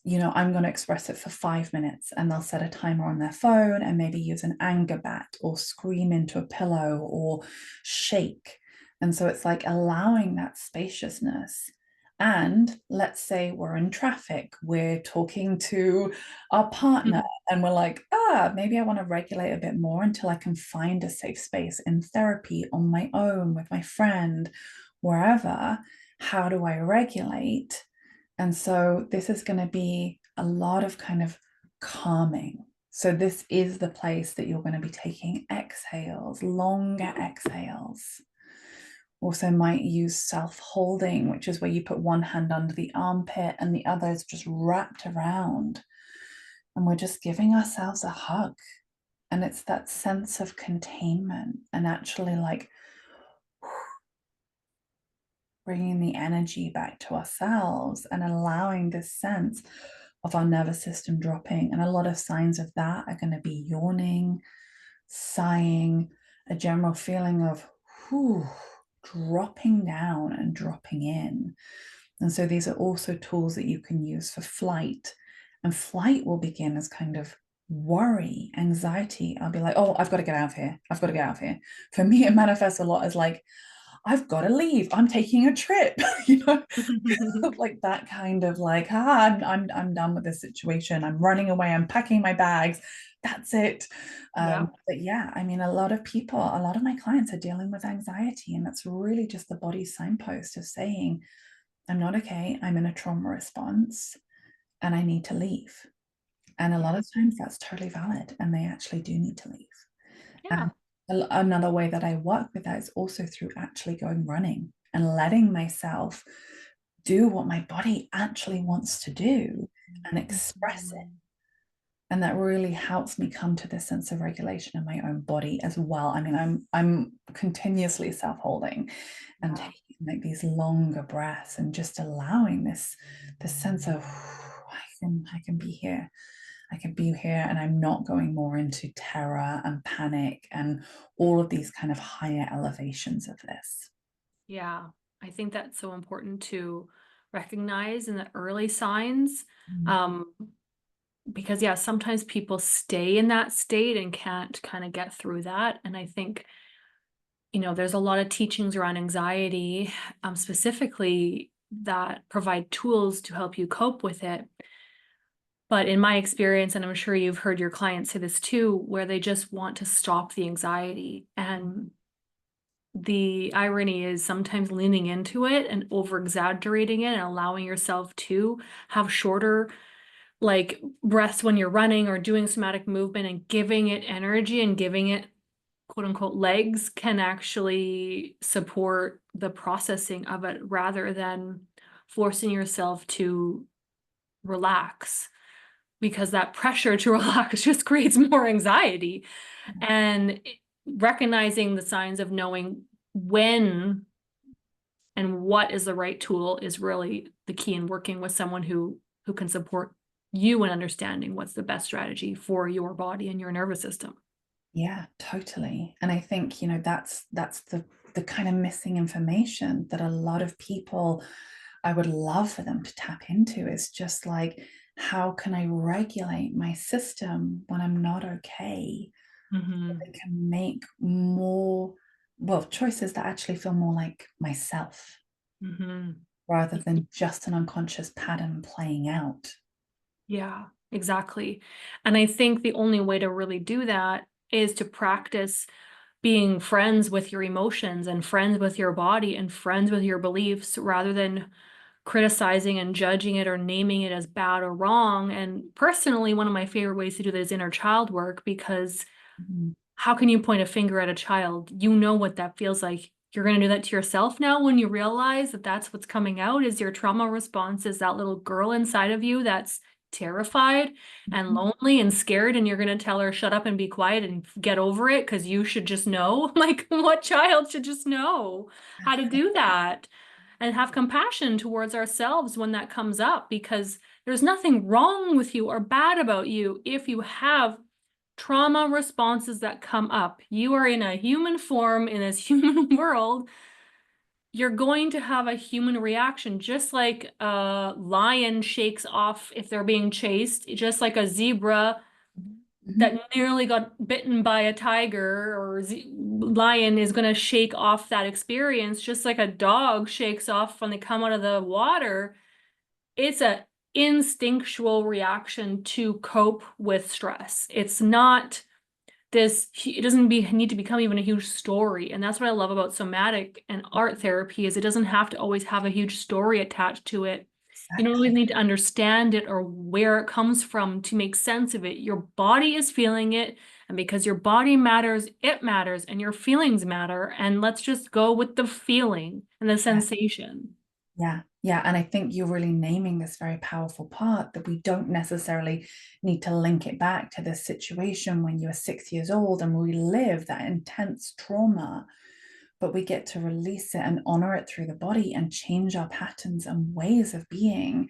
I'm going to express it for 5 minutes, and they'll set a timer on their phone and maybe use an anger bat or scream into a pillow or shake. And so it's like allowing that spaciousness. And let's say we're in traffic, we're talking to our partner, and we're like, maybe I want to regulate a bit more until I can find a safe space in therapy, on my own, with my friend, wherever. How do I regulate? And so this is going to be a lot of kind of calming. So this is the place that you're going to be taking exhales, longer exhales. Also might use self-holding, which is where you put one hand under the armpit and the other is just wrapped around. And we're just giving ourselves a hug. And it's that sense of containment and actually like bringing the energy back to ourselves and allowing this sense of our nervous system dropping. And a lot of signs of that are going to be yawning, sighing, a general feeling of dropping down and dropping in. And so these are also tools that you can use for flight. And flight will begin as kind of worry, anxiety. I'll be like, oh, I've got to get out of here. I've got to get out of here. For me, it manifests a lot as like, I've got to leave. I'm taking a trip, like that kind of like, I'm done with this situation. I'm running away. I'm packing my bags. That's it. Yeah. But yeah, I mean, a lot of my clients are dealing with anxiety, and that's really just the body's signpost of saying, I'm not okay. I'm in a trauma response, and I need to leave. And a lot Yeah. of times that's totally valid, and they actually do need to leave. Yeah. And another way that I work with that is also through actually going running and letting myself do what my body actually wants to do and express it. And that really helps me come to this sense of regulation in my own body as well. I mean, I'm continuously self-holding and Yeah. taking like these longer breaths and just allowing this sense of I can be here. I can be here, and I'm not going more into terror and panic and all of these kind of higher elevations of this. Yeah. I think that's so important to recognize in the early signs. Mm. Um, because yeah, sometimes people stay in that state and can't kind of get through that. And I think, there's a lot of teachings around anxiety, specifically that provide tools to help you cope with it. But in my experience, and I'm sure you've heard your clients say this too, where they just want to stop the anxiety. And the irony is sometimes leaning into it and over exaggerating it and allowing yourself to have shorter like breaths when you're running or doing somatic movement and giving it energy and giving it quote unquote legs can actually support the processing of it rather than forcing yourself to relax, because that pressure to relax just creates more anxiety. And recognizing the signs of knowing when and what is the right tool is really the key in working with someone who can support you in understanding what's the best strategy for your body and your nervous system. Yeah, totally. And I think, that's the kind of missing information that a lot of people, I would love for them to tap into, is just like, how can I regulate my system when I'm not okay? So Mm-hmm. I can make more, well, choices that actually feel more like myself Mm-hmm. rather than just an unconscious pattern playing out. Yeah, exactly. And I think the only way to really do that is to practice being friends with your emotions and friends with your body and friends with your beliefs rather than criticizing and judging it or naming it as bad or wrong. And personally, one of my favorite ways to do that is inner child work, because Mhm. how can you point a finger at a child? You know what that feels like. You're going to do that to yourself now when you realize that that's what's coming out is your trauma response, is that little girl inside of you that's terrified and lonely and scared, and you're going to tell her shut up and be quiet and get over it because you should just know. Like, what child should just know how to do that and have compassion towards ourselves when that comes up? Because there's nothing wrong with you or bad about you if you have trauma responses that come up. You are in a human form in this human world. You're going to have a human reaction, just like a lion shakes off if they're being chased, just like a zebra Mhm. that nearly got bitten by a tiger or lion is going to shake off that experience, just like a dog shakes off when they come out of the water. It's a instinctual reaction to cope with stress. It's not this, it doesn't need to become even a huge story. And that's what I love about somatic and art therapy, is it doesn't have to always have a huge story attached to it. You don't always Exactly. need to understand it or where it comes from to make sense of it. Your body is feeling it, and because your body matters, it matters, and your feelings matter. And let's just go with the feeling and the Yeah. sensation. Yeah. Yeah. And I think you're really naming this very powerful part, that we don't necessarily need to link it back to this situation when you were 6 years old and relive that intense trauma, but we get to release it and honor it through the body and change our patterns and ways of being.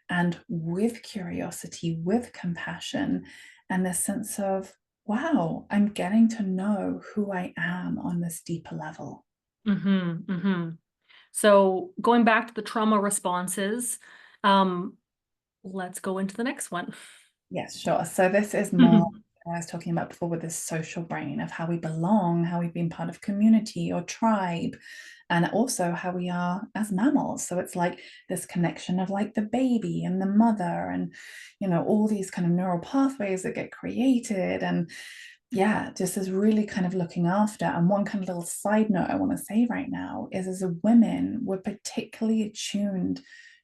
And with curiosity, with compassion, and this sense of, wow, I'm getting to know who I am on this deeper level. Mm-hmm, mm-hmm. So going back to the trauma responses, um, let's go into the next one. Yes, sure. So this is more what I was talking about before, with this social brain of how we belong, how we've been part of community or tribe, and also how we are as mammals. So it's like this connection of like the baby and the mother, and all these kind of neural pathways that get created. And yeah, just is really kind of looking after. And one kind of little side note I want to say right now is, as a women, we're particularly attuned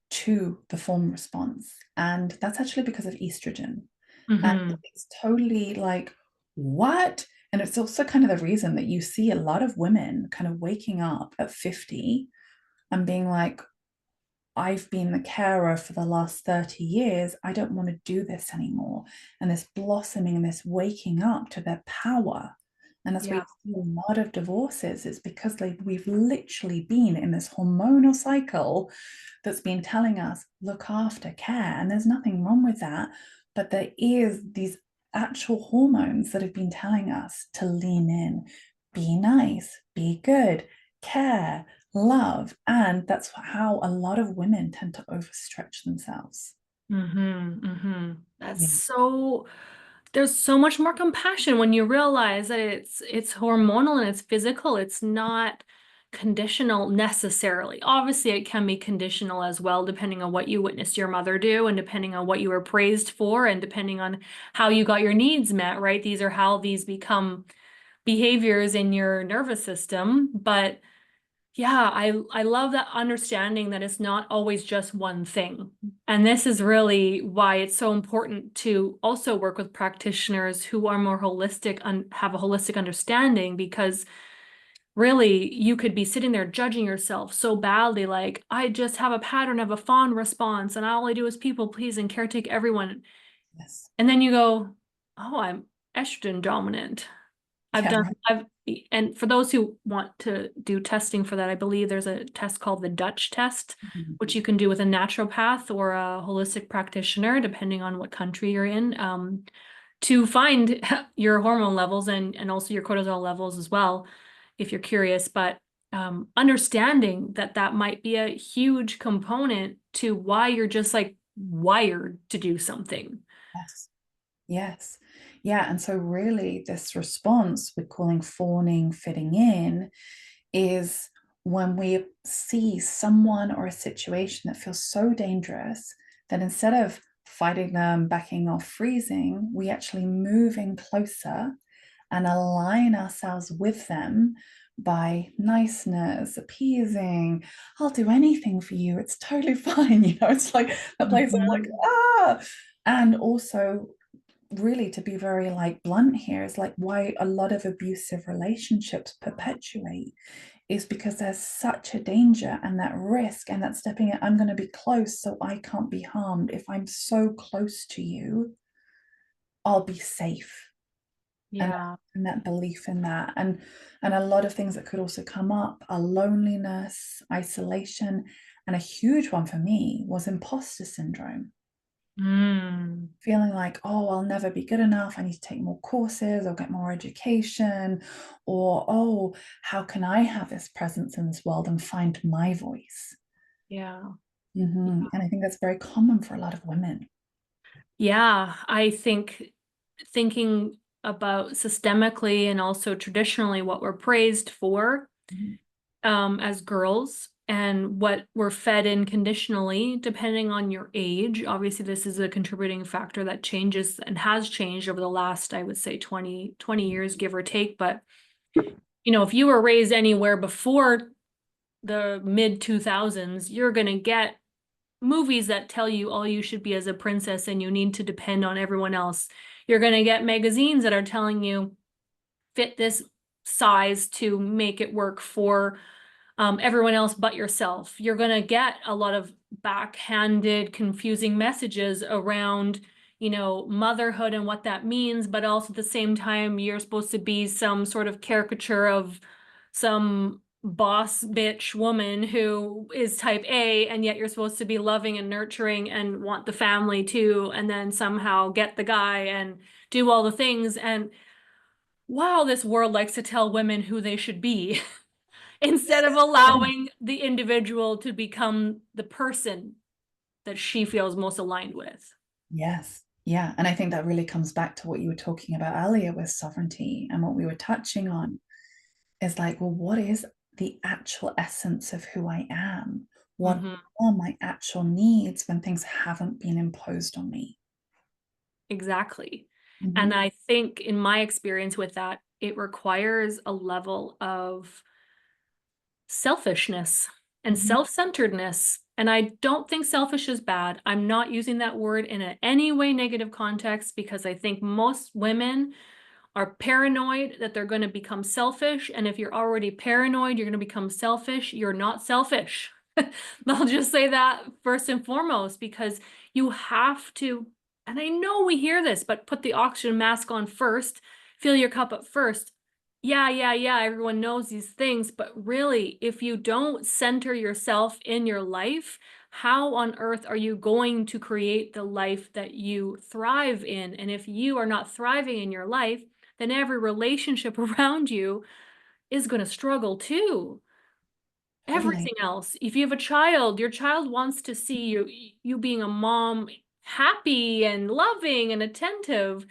to the fawn response. And that's actually because of estrogen. And Mm-hmm. it's totally like, what? And it's also kind of the reason that you see a lot of women kind of waking up at 50 and being like, I've been the carer for the last 30 years. I don't want to do this anymore. And this blossoming and this waking up to their power. And that's why Yeah. you see a lot of divorces. It's because we've literally been in this hormonal cycle that's been telling us, look after, care. And there's nothing wrong with that. But there is these actual hormones that have been telling us to lean in, be nice, be good, care, love. And that's how a lot of women tend to overstretch themselves. Mm-hmm. Mm-hmm. That's Yeah. so, there's so much more compassion when you realize that it's hormonal and it's physical. It's not conditional necessarily. Obviously, it can be conditional as well, depending on what you witnessed your mother do and depending on what you were praised for and depending on how you got your needs met, right? These are how these become behaviors in your nervous system. But yeah, I love that understanding that it's not always just one thing. And this is really why it's so important to also work with practitioners who are more holistic and have a holistic understanding, because really you could be sitting there judging yourself so badly, like, I just have a pattern of a fawn response and all I do is people please and caretake everyone. Yes. And then you go, oh, I'm estrogen dominant. Yeah. Right. And for those who want to do testing for that, I believe there's a test called the Dutch test, Mhm. which you can do with a naturopath or a holistic practitioner, depending on what country you're in, to find your hormone levels and also your cortisol levels as well, if you're curious. But understanding that that might be a huge component to why you're just like wired to do something. Yes. Yes. Yeah. And so, really, this response we're calling fawning, fitting in, is when we see someone or a situation that feels so dangerous that instead of fighting them, backing off, freezing, we actually move in closer and align ourselves with them by niceness, appeasing. I'll do anything for you. It's totally fine. It's like a place of like, Mhm. ah. And also, really, to be very like blunt here, is like why a lot of abusive relationships perpetuate is because there's such a danger and that risk and that stepping in. I'm going to be close so I can't be harmed. If I'm so close to you, I'll be safe. and Yeah. and that belief in that, and a lot of things that could also come up are loneliness, isolation, and a huge one for me was imposter syndrome. Mm. Feeling like, oh, I'll never be good enough, I need to take more courses or get more education, or oh, how can I have this presence in this world and find my voice? Yeah. And I think that's very common for a lot of women. Yeah, I think thinking about systemically and also traditionally what we're praised for Mhm. as girls and what we're fed in conditionally, depending on your age. Obviously, this is a contributing factor that changes and has changed over the last, I would say, 20 years, give or take. But, if you were raised anywhere before the mid 2000s, you're going to get movies that tell you all you should be as a princess and you need to depend on everyone else. You're going to get magazines that are telling you fit this size to make it work for everyone else but yourself. You're going to get a lot of backhanded, confusing messages around, motherhood and what that means, but also at the same time, you're supposed to be some sort of caricature of some boss bitch woman who is type A, and yet you're supposed to be loving and nurturing and want the family too, and then somehow get the guy and do all the things. And wow, this world likes to tell women who they should be instead of allowing the individual to become the person that she feels most aligned with. Yes. Yeah. And I think that really comes back to what you were talking about earlier with sovereignty, and what we were touching on is like, well, what is the actual essence of who I am? What Hmm. are my actual needs when things haven't been imposed on me? Exactly. And Mhm. I think in my experience with that, it requires a level of selfishness and Mhm. self-centeredness. And I don't think selfish is bad. I'm not using that word in any way negative context, because I think most women are paranoid that they're going to become selfish. And if you're already paranoid, you're going to become selfish. You're not selfish. I'll just say that first and foremost, because you have to, and I know we hear this, but put the oxygen mask on first, fill your cup up first. Yeah, yeah, yeah. Everyone knows these things. But really, if you don't center yourself in your life, how on earth are you going to create the life that you thrive in? And if you are not thriving in your life, then every relationship around you is going to struggle too. Totally. Everything else. If you have a child, your child wants to see you being a mom happy and loving and attentive.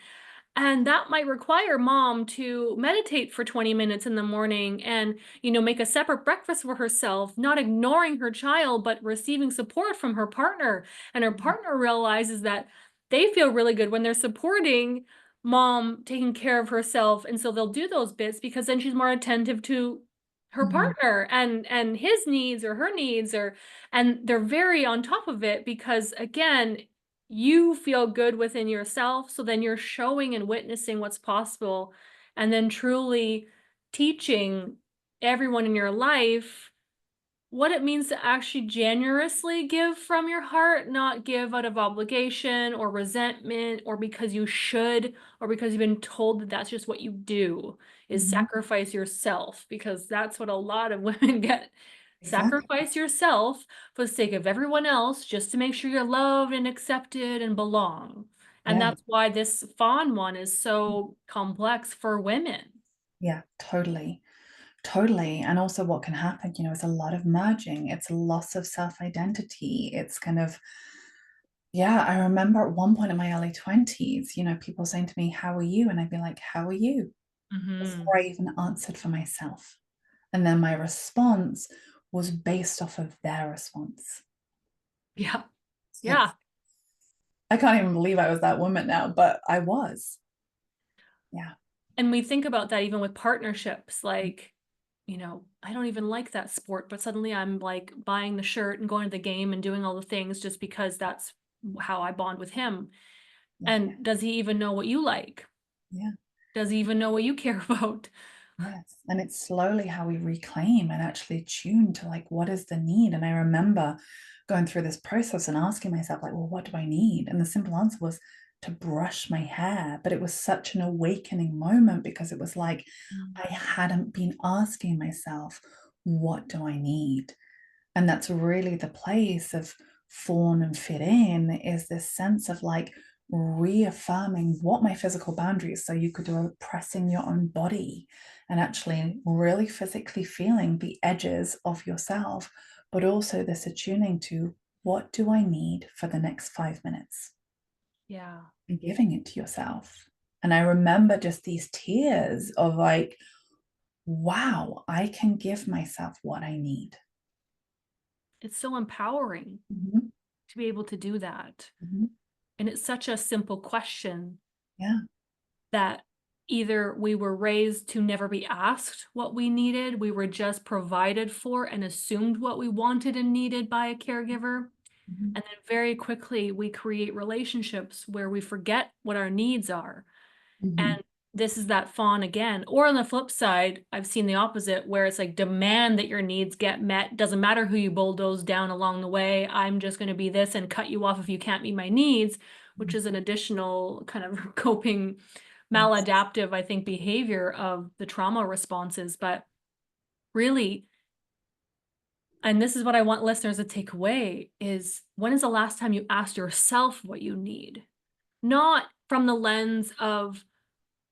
And that might require mom to meditate for 20 minutes in the morning and, make a separate breakfast for herself, not ignoring her child, but receiving support from her partner. And her partner realizes that they feel really good when they're supporting mom taking care of herself, and so they'll do those bits because then she's more attentive to her Mhm. partner and his needs or her needs, or and they're very on top of it because again, you feel good within yourself, so then you're showing and witnessing what's possible and then truly teaching everyone in your life what it means to actually generously give from your heart, not give out of obligation or resentment or because you should or because you've been told that that's just what you do, is Mhm. sacrifice yourself, because that's what a lot of women get. Exactly. Sacrifice yourself for the sake of everyone else just to make sure you're loved and accepted and belong. And Yeah. that's why this fawn one is so complex for women. Yeah, totally. Totally. And also what can happen, is a lot of merging. It's a loss of self-identity. It's kind of, yeah, I remember at one point in my early 20s, people saying to me, "How are you?" And I'd be like, "How are you?" Mhm. Before I even answered for myself. And then my response was based off of their response. Yeah. It's like, Yeah. I can't even believe I was that woman now, but I was. Yeah. And we think about that even with partnerships, like, I don't even like that sport, but suddenly I'm like buying the shirt and going to the game and doing all the things just because that's how I bond with him. Yeah. And does he even know what you like? Yeah. Does he even know what you care about? Yes. And it's slowly how we reclaim and actually tune to like, what is the need? And I remember going through this process and asking myself, like, well, what do I need? And the simple answer was to brush my hair. But it was such an awakening moment because it was like Mm. I hadn't been asking myself, what do I need? And that's really the place of fawn and fit in, is this sense of like reaffirming what my physical boundaries. So you could do a pressing your own body and actually really physically feeling the edges of yourself, but also this attuning to what do I need for the next 5 minutes Yeah, and giving it to yourself. And I remember just these tears of like, wow, I can give myself what I need. it's so empowering Mhm. to be able to do that. Mhm. And it's such a simple question Yeah. that either we were raised to never be asked what we needed, we were just provided for and assumed what we wanted and needed by a caregiver. Mhm. And then very quickly, we create relationships where we forget what our needs are. Mhm. And this is that fawn again. Or on the flip side, I've seen the opposite where it's like demand that your needs get met. Doesn't matter who you bulldoze down along the way. I'm just going to be this and cut you off if you can't meet my needs, which is an additional kind of coping Yes. maladaptive, I think, behavior of the trauma responses. But really, and this is what I want listeners to take away, is when is the last time you asked yourself what you need? Not from the lens of,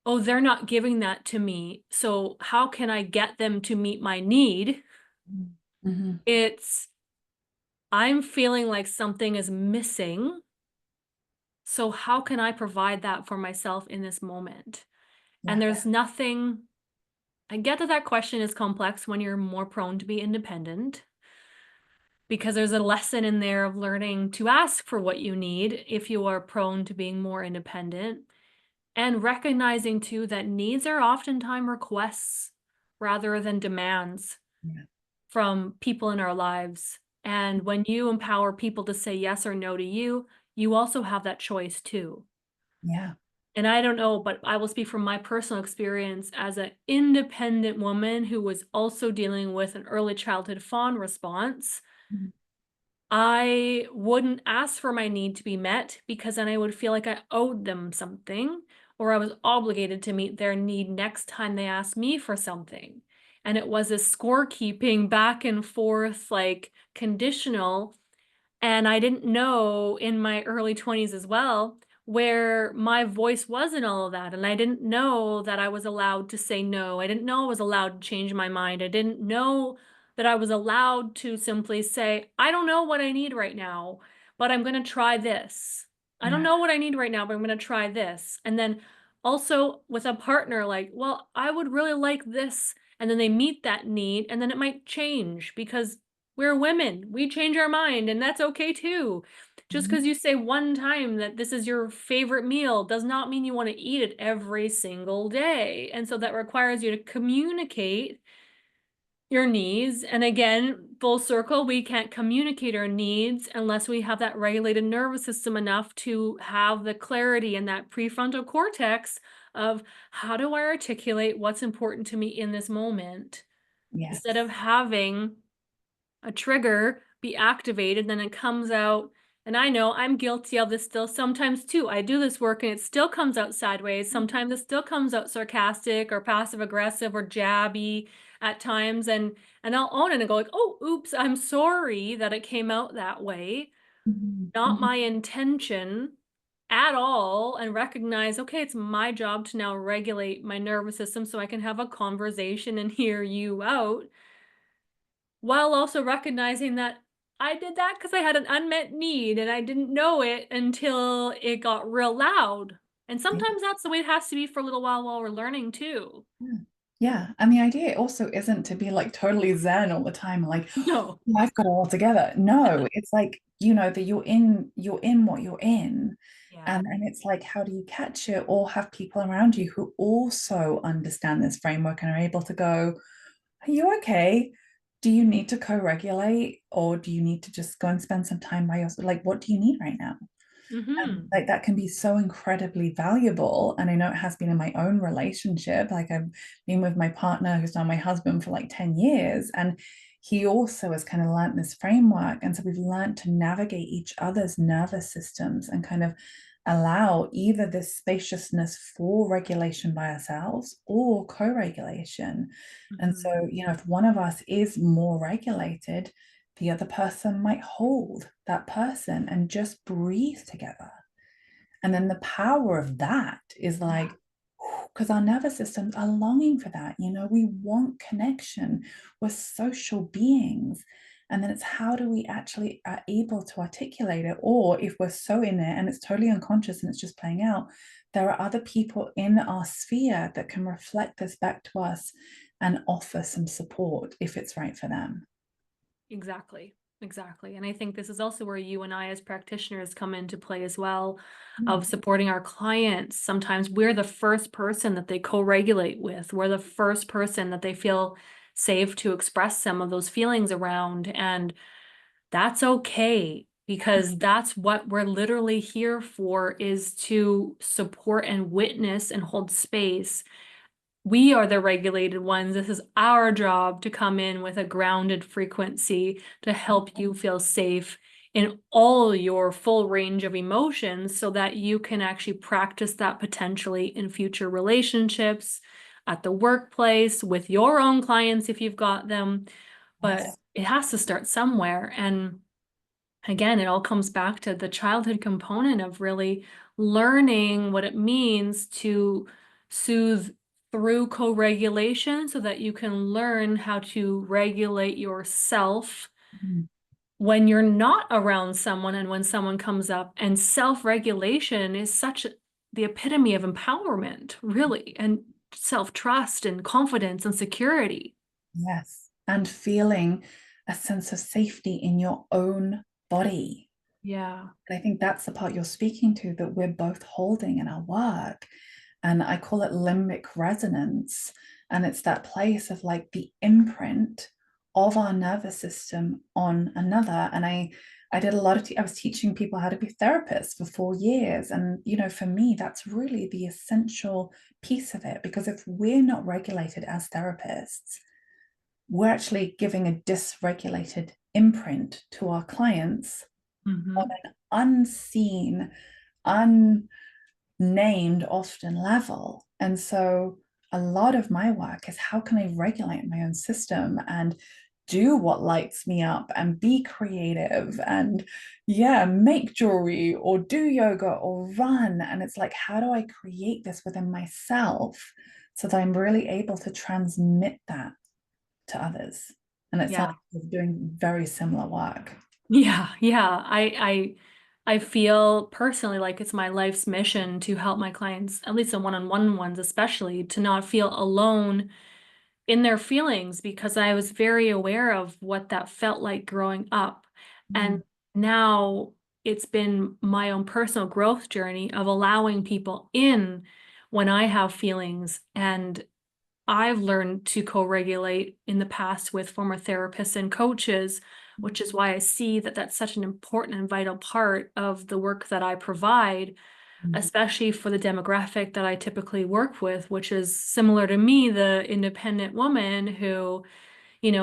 oh, they're not giving that to me, so how can I get them to meet my need? Mhm. Mhm. It's, I'm feeling like something is missing, so how can I provide that for myself in this moment? And Yeah. there's nothing, I get that that question is complex when you're more prone to be independent, because there's a lesson in there of learning to ask for what you need if you are prone to being more independent, and recognizing too that needs are oftentimes requests rather than demands Yeah. from people in our lives. And when you empower people to say yes or no to you, you also have that choice too. Yeah. And I don't know, but I will speak from my personal experience as an independent woman who was also dealing with an early childhood fawn response. Mhm. I wouldn't ask for my need to be met because then I would feel like I owed them something, or I was obligated to meet their need next time they asked me for something. And it was a scorekeeping back and forth, like conditional. And I didn't know in my early 20s as well where my voice was in all of that. And I didn't know that I was allowed to say no. I didn't know I was allowed to change my mind. I didn't know that I was allowed to simply say, I don't know what I need right now, but I'm going to try this. I don't Yeah. know what I need right now, but I'm going to try this. And then also with a partner, like, well, I would really like this. And then they meet that need, and then it might change because we're women. We change our mind, and that's okay too. Just because you say one time that this is your favorite meal does not mean you want to eat it every single day. And so that requires you to communicate your needs. And again, full circle, we can't communicate our needs unless we have that regulated nervous system enough to have the clarity in that prefrontal cortex of how do I articulate what's important to me in this moment, instead of Yes. having a trigger be activated, then it comes out. And I know I'm guilty of this still sometimes too. I do this work and it still comes out sideways. Sometimes it still comes out sarcastic or passive aggressive or jabby at times. And I'll own it and go like, oh, oops, I'm sorry that it came out that way. Mhm, Not mhm, my intention at all. And recognize, okay, it's my job to now regulate my nervous system so I can have a conversation and hear you out, while also recognizing that I did that because I had an unmet need and I didn't know it until it got real loud. And yeah. sometimes that's the way it has to be for a little while we're learning too. Yeah. Yeah. And the idea also isn't to be like totally zen all the time, like, No. "Oh, I've got it all together." No, it's like, that you're in what you're in. Yeah. And it's like, how do you catch it or have people around you who also understand this framework and are able to go, are you okay? Do you need to co-regulate or do you need to just go and spend some time by yourself? Like, what do you need right now? And Mm-hmm. like that can be so incredibly valuable. And I know it has been in my own relationship. Like I've been with my partner who's now my husband for like 10 years. And he also has kind of learned this framework. And so we've learned to navigate each other's nervous systems and kind of allow either this spaciousness for regulation by ourselves or co-regulation. And Mm-hmm. so, if one of us is more regulated, the other person might hold that person and just breathe together. And then the power of that is Yeah. like, because our nervous systems are longing for that. We want connection. We're social beings. And then it's how do we actually are able to articulate it? Or if we're so in it and it's totally unconscious and it's just playing out, there are other people in our sphere that can reflect this back to us and offer some support if it's right for them. Exactly. Exactly. And I think this is also where you and I as practitioners come into play as well, Mm. of supporting our clients. Sometimes we're the first person that they co-regulate with. We're the first person that they feel safe to express some of those feelings around. And that's okay, because that's what we're literally here for, is to support and witness and hold space. We are the regulated ones. This is our job to come in with a grounded frequency to help you feel safe in all your full range of emotions so that you can actually practice that potentially in future relationships, at the workplace, with your own clients if you've got them. But Yes. it has to start somewhere. And again, it all comes back to the childhood component of really learning what it means to soothe through co-regulation so that you can learn how to regulate yourself Mm. when you're not around someone and when someone comes up. And self-regulation is such the epitome of empowerment, really, and self-trust and confidence and security. Yes. And feeling a sense of safety in your own body. Yeah. And I think that's the part you're speaking to that we're both holding in our work. And I call it limbic resonance. And it's that place of like the imprint of our nervous system on another. And I did a lot of, I was teaching people how to be therapists for 4 years. And, for me, that's really the essential piece of it. Because if we're not regulated as therapists, we're actually giving a dysregulated imprint to our clients on Hmm. an unseen, unnamed often level. And so a lot of my work is how can I regulate my own system and do what lights me up and be creative and yeah, make jewelry or do yoga or run. And it's like, how do I create this within myself so that I'm really able to transmit that to others? And it sounds Yeah. like you're doing very similar work. Yeah, yeah. I feel personally like it's my life's mission to help my clients, at least the one-on-one ones especially, to not feel alone in their feelings, because I was very aware of what that felt like growing up. Mm. And now it's been my own personal growth journey of allowing people in when I have feelings. And I've learned to co-regulate in the past with former therapists and coaches, which is why I see that that's such an important and vital part of the work that I provide, Mm. especially for the demographic that I typically work with, which is similar to me, the independent woman who,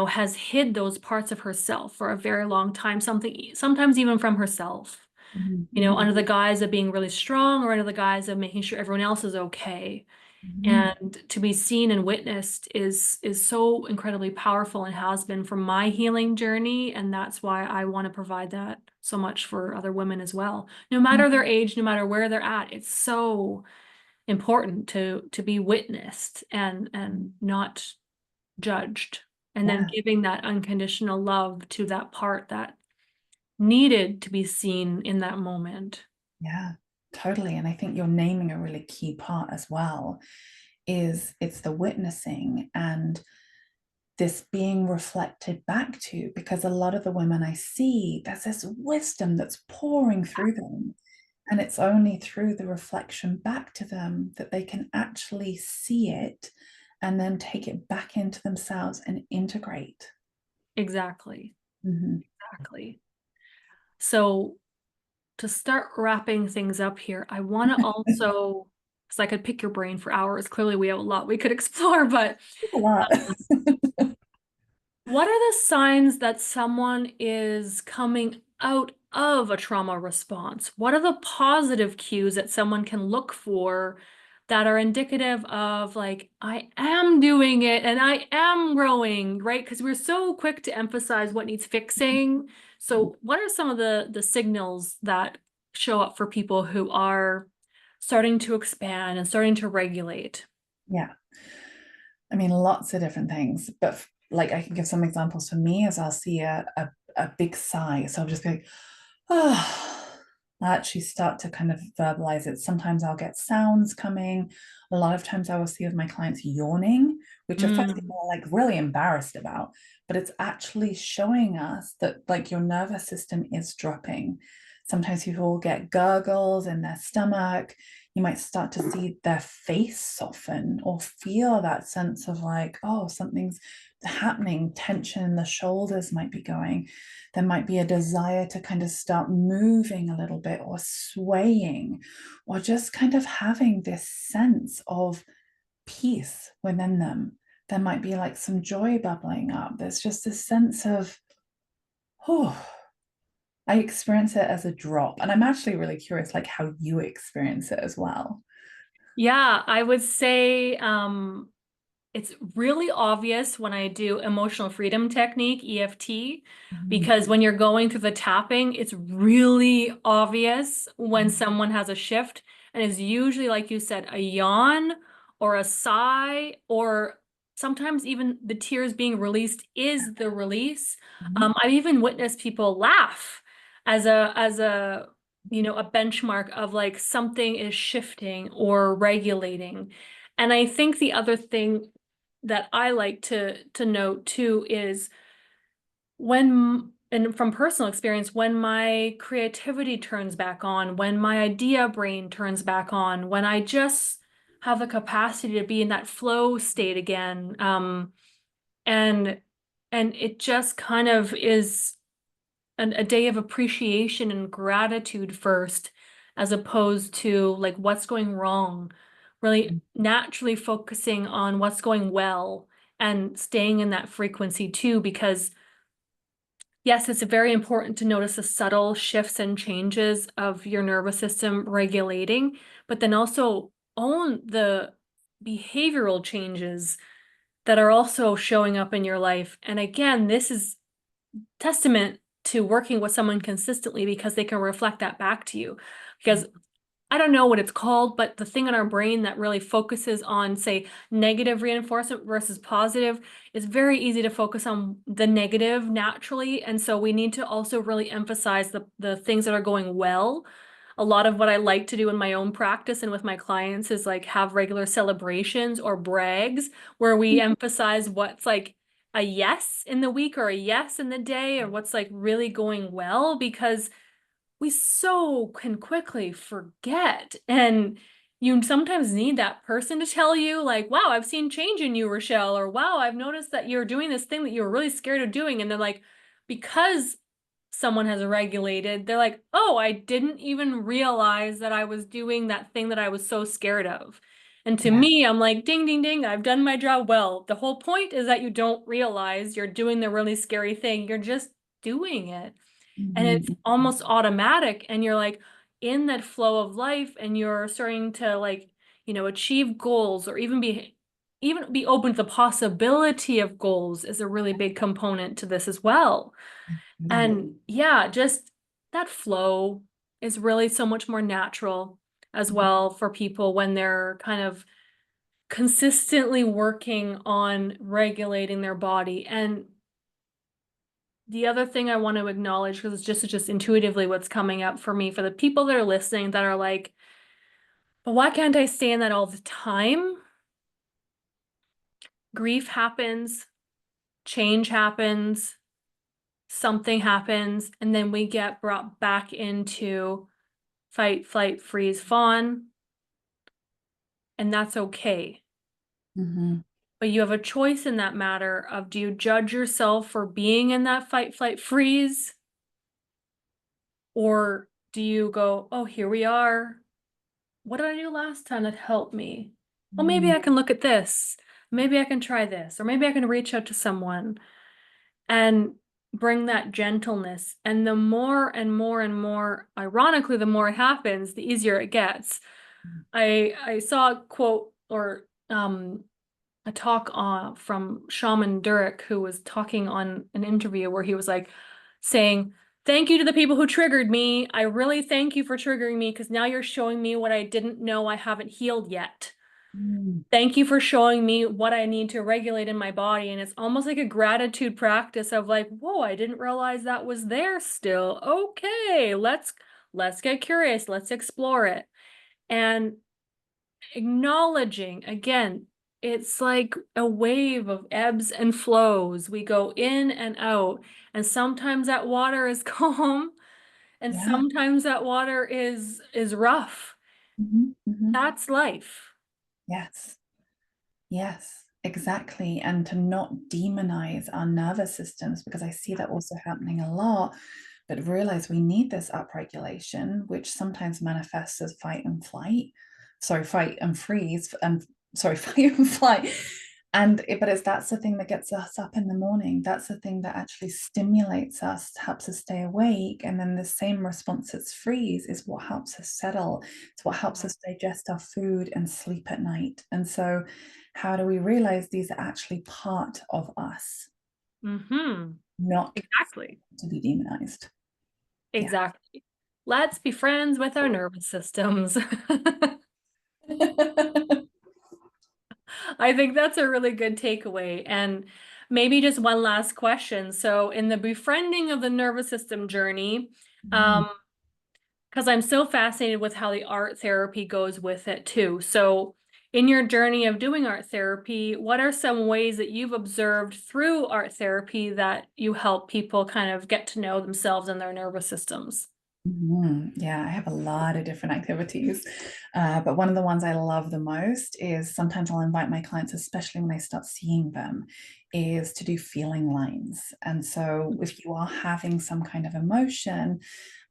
has hid those parts of herself for a very long time, sometimes even from herself, Mhm, mhm, under the guise of being really strong or under the guise of making sure everyone else is okay. mhm. And to be seen and witnessed is so incredibly powerful and has been for my healing journey. And that's why I want to provide that so much for other women as well. No matter their age, no matter where they're at, it's so important to be witnessed and not judged. And then Yeah, giving that unconditional love to that part that needed to be seen in that moment. yeah, totally. And I think you're naming a really key part as well, is it's the witnessing and this being reflected back to, because a lot of the women I see, there's this wisdom that's pouring through them. And it's only through the reflection back to them that they can actually see it and then take it back into themselves and integrate. Exactly. Mhm. Exactly. So to start wrapping things up here, I want to also, because I could pick your brain for hours. Clearly, we have a lot we could explore, but A lot. what are the signs that someone is coming out of a trauma response? What are the positive cues that someone can look for that are indicative of, like, I am doing it and I am growing, right? Because we're so quick to emphasize what needs fixing. So what are some of the signals that show up for people who are starting to expand and starting to regulate? Yeah. I mean, lots of different things, but like I can give some examples for me as I'll see a big sigh. So I'll just be like, oh, I actually start to kind of verbalize it. Sometimes I'll get sounds coming. A lot of times I will see with my clients yawning, which at first Mm, people are like really embarrassed about, but it's actually showing us that like your nervous system is dropping. Sometimes people will get gurgles in their stomach. You might start to see their face soften or feel that sense of like, oh, something's happening, tension in the shoulders might be going. There might be a desire to kind of start moving a little bit or swaying or just kind of having this sense of peace within them. There might be like some joy bubbling up. There's just this sense of, oh, I experience it as a drop. And I'm actually really curious, like how you experience it as well. yeah, I would say it's really obvious when I do emotional freedom technique, EFT, Mhm. because when you're going through the tapping, it's really obvious when someone has a shift. And it's usually, like you said, a yawn or a sigh, or sometimes even the tears being released is the release. Mhm. I've even witnessed people laugh as a benchmark of like something is shifting or regulating. And I think the other thing that I like to note too is and from personal experience, when my creativity turns back on, when my idea brain turns back on, when I just have the capacity to be in that flow state again, and it just kind of is a day of appreciation and gratitude first, as opposed to like what's going wrong, really naturally focusing on what's going well and staying in that frequency too, because yes, it's very important to notice the subtle shifts and changes of your nervous system regulating, but then also own the behavioral changes that are also showing up in your life. And again, this is testament to working with someone consistently because they can reflect that back to you. Because I don't know what it's called, but the thing in our brain that really focuses on, say, negative reinforcement versus positive, is very easy to focus on the negative naturally. And so we need to also really emphasize the things that are going well. A lot of what I like to do in my own practice and with my clients is like have regular celebrations or brags where we emphasize what's like a yes in the week or a yes in the day or what's like really going well, because we so can quickly forget. And you sometimes need that person to tell you, like, wow, I've seen change in you, Rachele, or wow, I've noticed that you're doing this thing that you were really scared of doing. And they're like, because someone has regulated, they're like, oh, I didn't even realize that I was doing that thing that I was so scared of. And to Yeah. me, I'm like, ding, ding, ding, I've done my job well. The whole point is that you don't realize you're doing the really scary thing. You're just doing it. And it's Mhm. almost automatic. And you're like in that flow of life and you're starting to like, achieve goals or even be open to the possibility of goals is a really big component to this as well. Totally. And yeah, just that flow is really so much more natural as well for people when they're kind of consistently working on regulating their body. And the other thing I want to acknowledge, because it's just intuitively what's coming up for me, for the people that are listening that are like, but why can't I stay in that all the time? Grief happens, change happens, something happens, and then we get brought back into fight, flight, freeze, fawn, and that's okay. Mhm. But you have a choice in that matter of, do you judge yourself for being in that fight, flight, freeze? Or do you go, oh, here we are. What did I do last time that helped me? Well, maybe Mm. I can look at this. Maybe I can try this, or maybe I can reach out to someone and bring that gentleness. And the more and more and more, ironically, the more it happens, the easier it gets. I saw a quote or a talk from Shaman Durek, who was talking on an interview where he was like saying, thank you to the people who triggered me. I really thank you for triggering me because now you're showing me what I didn't know I haven't healed yet. Mm. Thank you for showing me what I need to regulate in my body. And it's almost like a gratitude practice of like, whoa, I didn't realize that was there still. Okay, let's get curious. Let's explore it. And acknowledging again, it's like a wave of ebbs and flows. We go in and out, and sometimes that water is calm, and Yeah. sometimes that water is rough. Mhm. Mhm. That's life. Yes. Yes, exactly. And to not demonize our nervous systems, because I see that also happening a lot, but realize we need this upregulation, which sometimes manifests as fight and flight. Sorry, fight and freeze, and sorry, fight and flight. But that's the thing that gets us up in the morning. That's the thing that actually stimulates us, helps us stay awake. And then the same response as freeze is what helps us settle. It's what helps us digest our food and sleep at night. And so, how do we realize these are actually part of us, Mm-hmm. not Exactly. to be demonized? Yeah. Exactly. Let's be friends with our nervous systems. I think that's a really good takeaway. And maybe just one last question. So, in the befriending of the nervous system journey, Mm. um, because I'm so fascinated with how the art therapy goes with it too. So, in your journey of doing art therapy, what are some ways that you've observed through art therapy that you help people kind of get to know themselves and their nervous systems? Yeah, I have a lot of different activities. But one of the ones I love the most is sometimes I'll invite my clients, especially when I start seeing them, is to do feeling lines. And so if you are having some kind of emotion,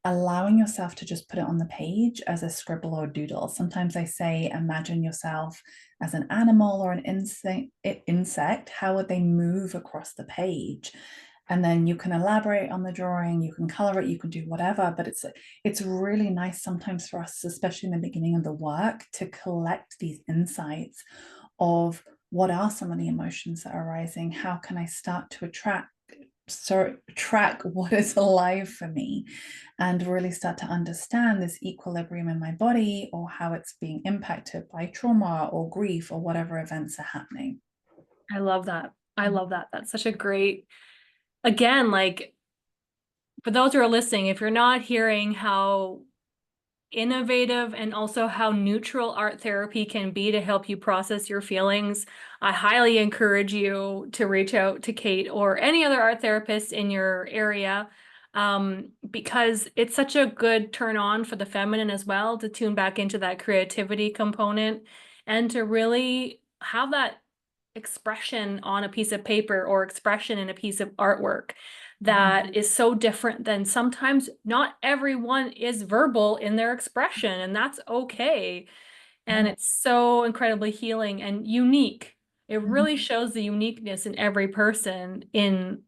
allowing yourself to just put it on the page as a scribble or doodle. Sometimes I say, imagine yourself as an animal or an insect. How would they move across the page? And then you can elaborate on the drawing, you can color it, you can do whatever. But it's really nice sometimes for us, especially in the beginning of the work, to collect these insights of what are some of the emotions that are arising. How can I start to track what is alive for me, and really start to understand this equilibrium in my body, or how it's being impacted by trauma or grief or whatever events are happening. I love that. I love that. That's such a great, again, like for those who are listening, if you're not hearing how innovative and also how neutral art therapy can be to help you process your feelings, I highly encourage you to reach out to Kate or any other art therapist in your area. because it's such a good turn on for the feminine as well to tune back into that creativity component and to really have that expression on a piece of paper or expression in a piece of artwork that is so different than sometimes not everyone is verbal in their expression, and that's okay. And Yeah. it's so incredibly healing and unique. It Mhm. really shows the uniqueness in every person in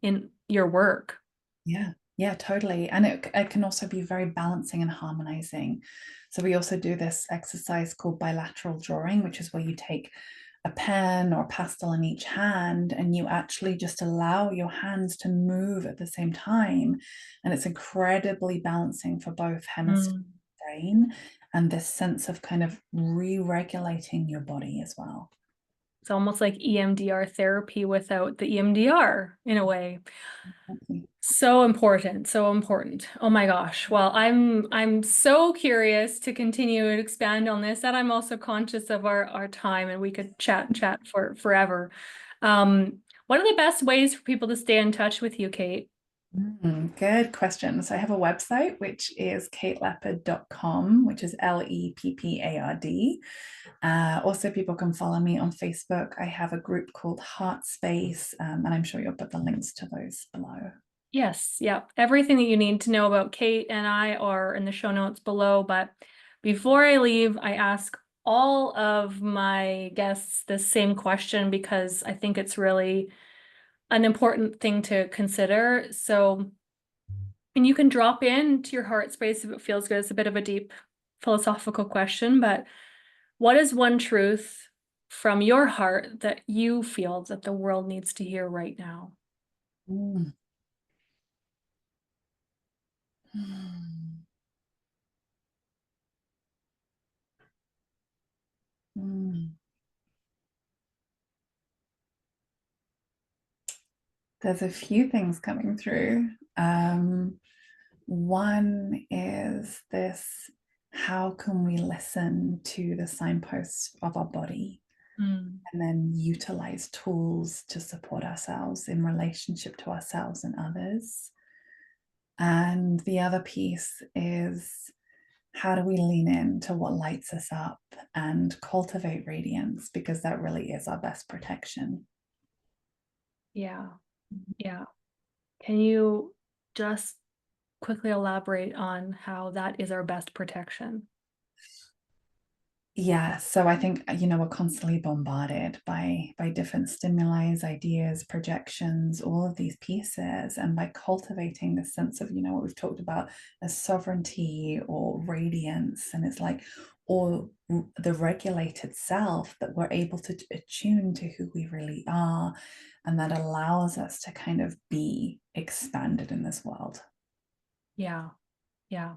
your work. Yeah, yeah, totally. And it can also be very balancing and harmonizing. So we also do this exercise called bilateral drawing, which is where you take a pen or pastel in each hand and you actually just allow your hands to move at the same time. And it's incredibly balancing for both hemispheres Mm. of the brain and this sense of kind of re-regulating your body as well. It's almost like EMDR therapy without the EMDR in a way. Exactly. So important, so important. Oh my gosh. Well, I'm so curious to continue and expand on this, that I'm also conscious of our time, and we could chat for forever. What are the best ways for people to stay in touch with you, Kate? Good question. So I have a website which is kateleppard.com, which is Leppard. Also, people can follow me on Facebook. I have a group called Heart Space, and I'm sure you'll put the links to those below. Yes, yeah. Everything that you need to know about Kate and I are in the show notes below. But before I leave, I ask all of my guests the same question because I think it's really an important thing to consider. So, and you can drop into your heart space if it feels good. It's a bit of a deep philosophical question, but what is one truth from your heart that you feel that the world needs to hear right now? Mm. Mm. Mm. There's a few things coming through. One is this: how can we listen to the signposts of our body Mm. and then utilize tools to support ourselves in relationship to ourselves and others? And the other piece is, how do we lean into what lights us up and cultivate radiance, because that really is our best protection. Yeah, yeah. Can you just quickly elaborate on how that is our best protection? Yeah, so I think, we're constantly bombarded by different stimuli, ideas, projections, all of these pieces. And by cultivating this sense of, what we've talked about as sovereignty or radiance, and it's like, or the regulated self, that we're able to attune to who we really are. And that allows us to kind of be expanded in this world. Yeah, yeah.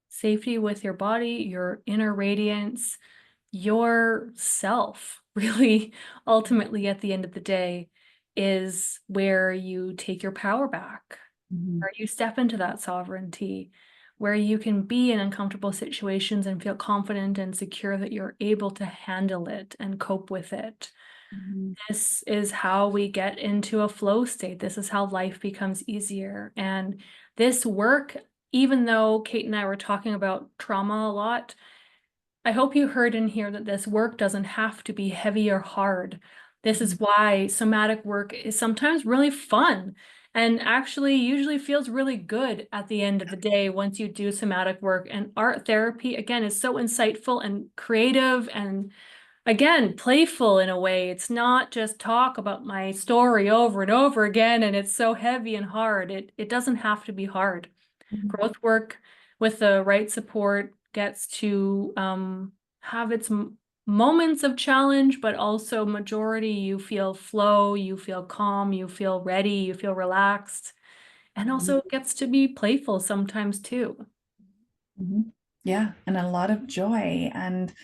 Safety with your body, your inner radiance, your self, really, ultimately, at the end of the day, is where you take your power back, Mhm. where you step into that sovereignty, where you can be in uncomfortable situations and feel confident and secure that you're able to handle it and cope with it. Mhm. This is how we get into a flow state. This is how life becomes easier. And this work, even though Kate and I were talking about trauma a lot, I hope you heard in here that this work doesn't have to be heavy or hard. This is Mhm. why somatic work is sometimes really fun and actually usually feels really good at the end of the day once you do somatic work. And art therapy, again, is so insightful and creative and, again, playful in a way. It's not just talk about my story over and over again and it's so heavy and hard. It doesn't have to be hard. Mhm. Growth work with the right support gets to have its moments of challenge, but also majority you feel flow, you feel calm, you feel ready, you feel relaxed, and Mhm. also gets to be playful sometimes too. Mhm. Yeah, and a lot of joy and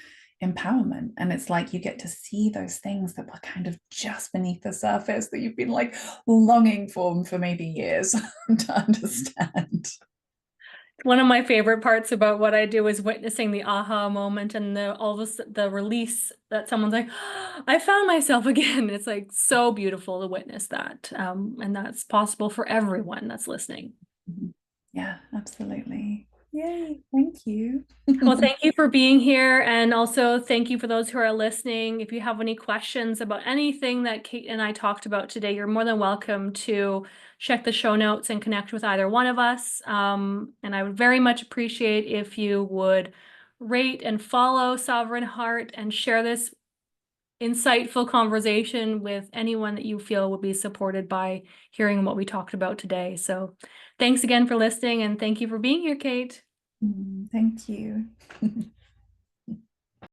empowerment. And it's like you get to see those things that were kind of just beneath the surface that you've been like longing for maybe years to understand. One of my favorite parts about what I do is witnessing the aha moment and the release that someone's like, I found myself again. It's like so beautiful to witness that. And that's possible for everyone that's listening. Mhm. Yeah, absolutely. Yay, thank you. Well, thank you for being here. And also thank you for those who are listening. If you have any questions about anything that Kate and I talked about today, you're more than welcome to check the show notes and connect with either one of us. And I would very much appreciate if you would rate and follow Sovereign Heart and share this insightful conversation with anyone that you feel would be supported by hearing what we talked about today. So thanks again for listening, and thank you for being here, Kate. Thank you.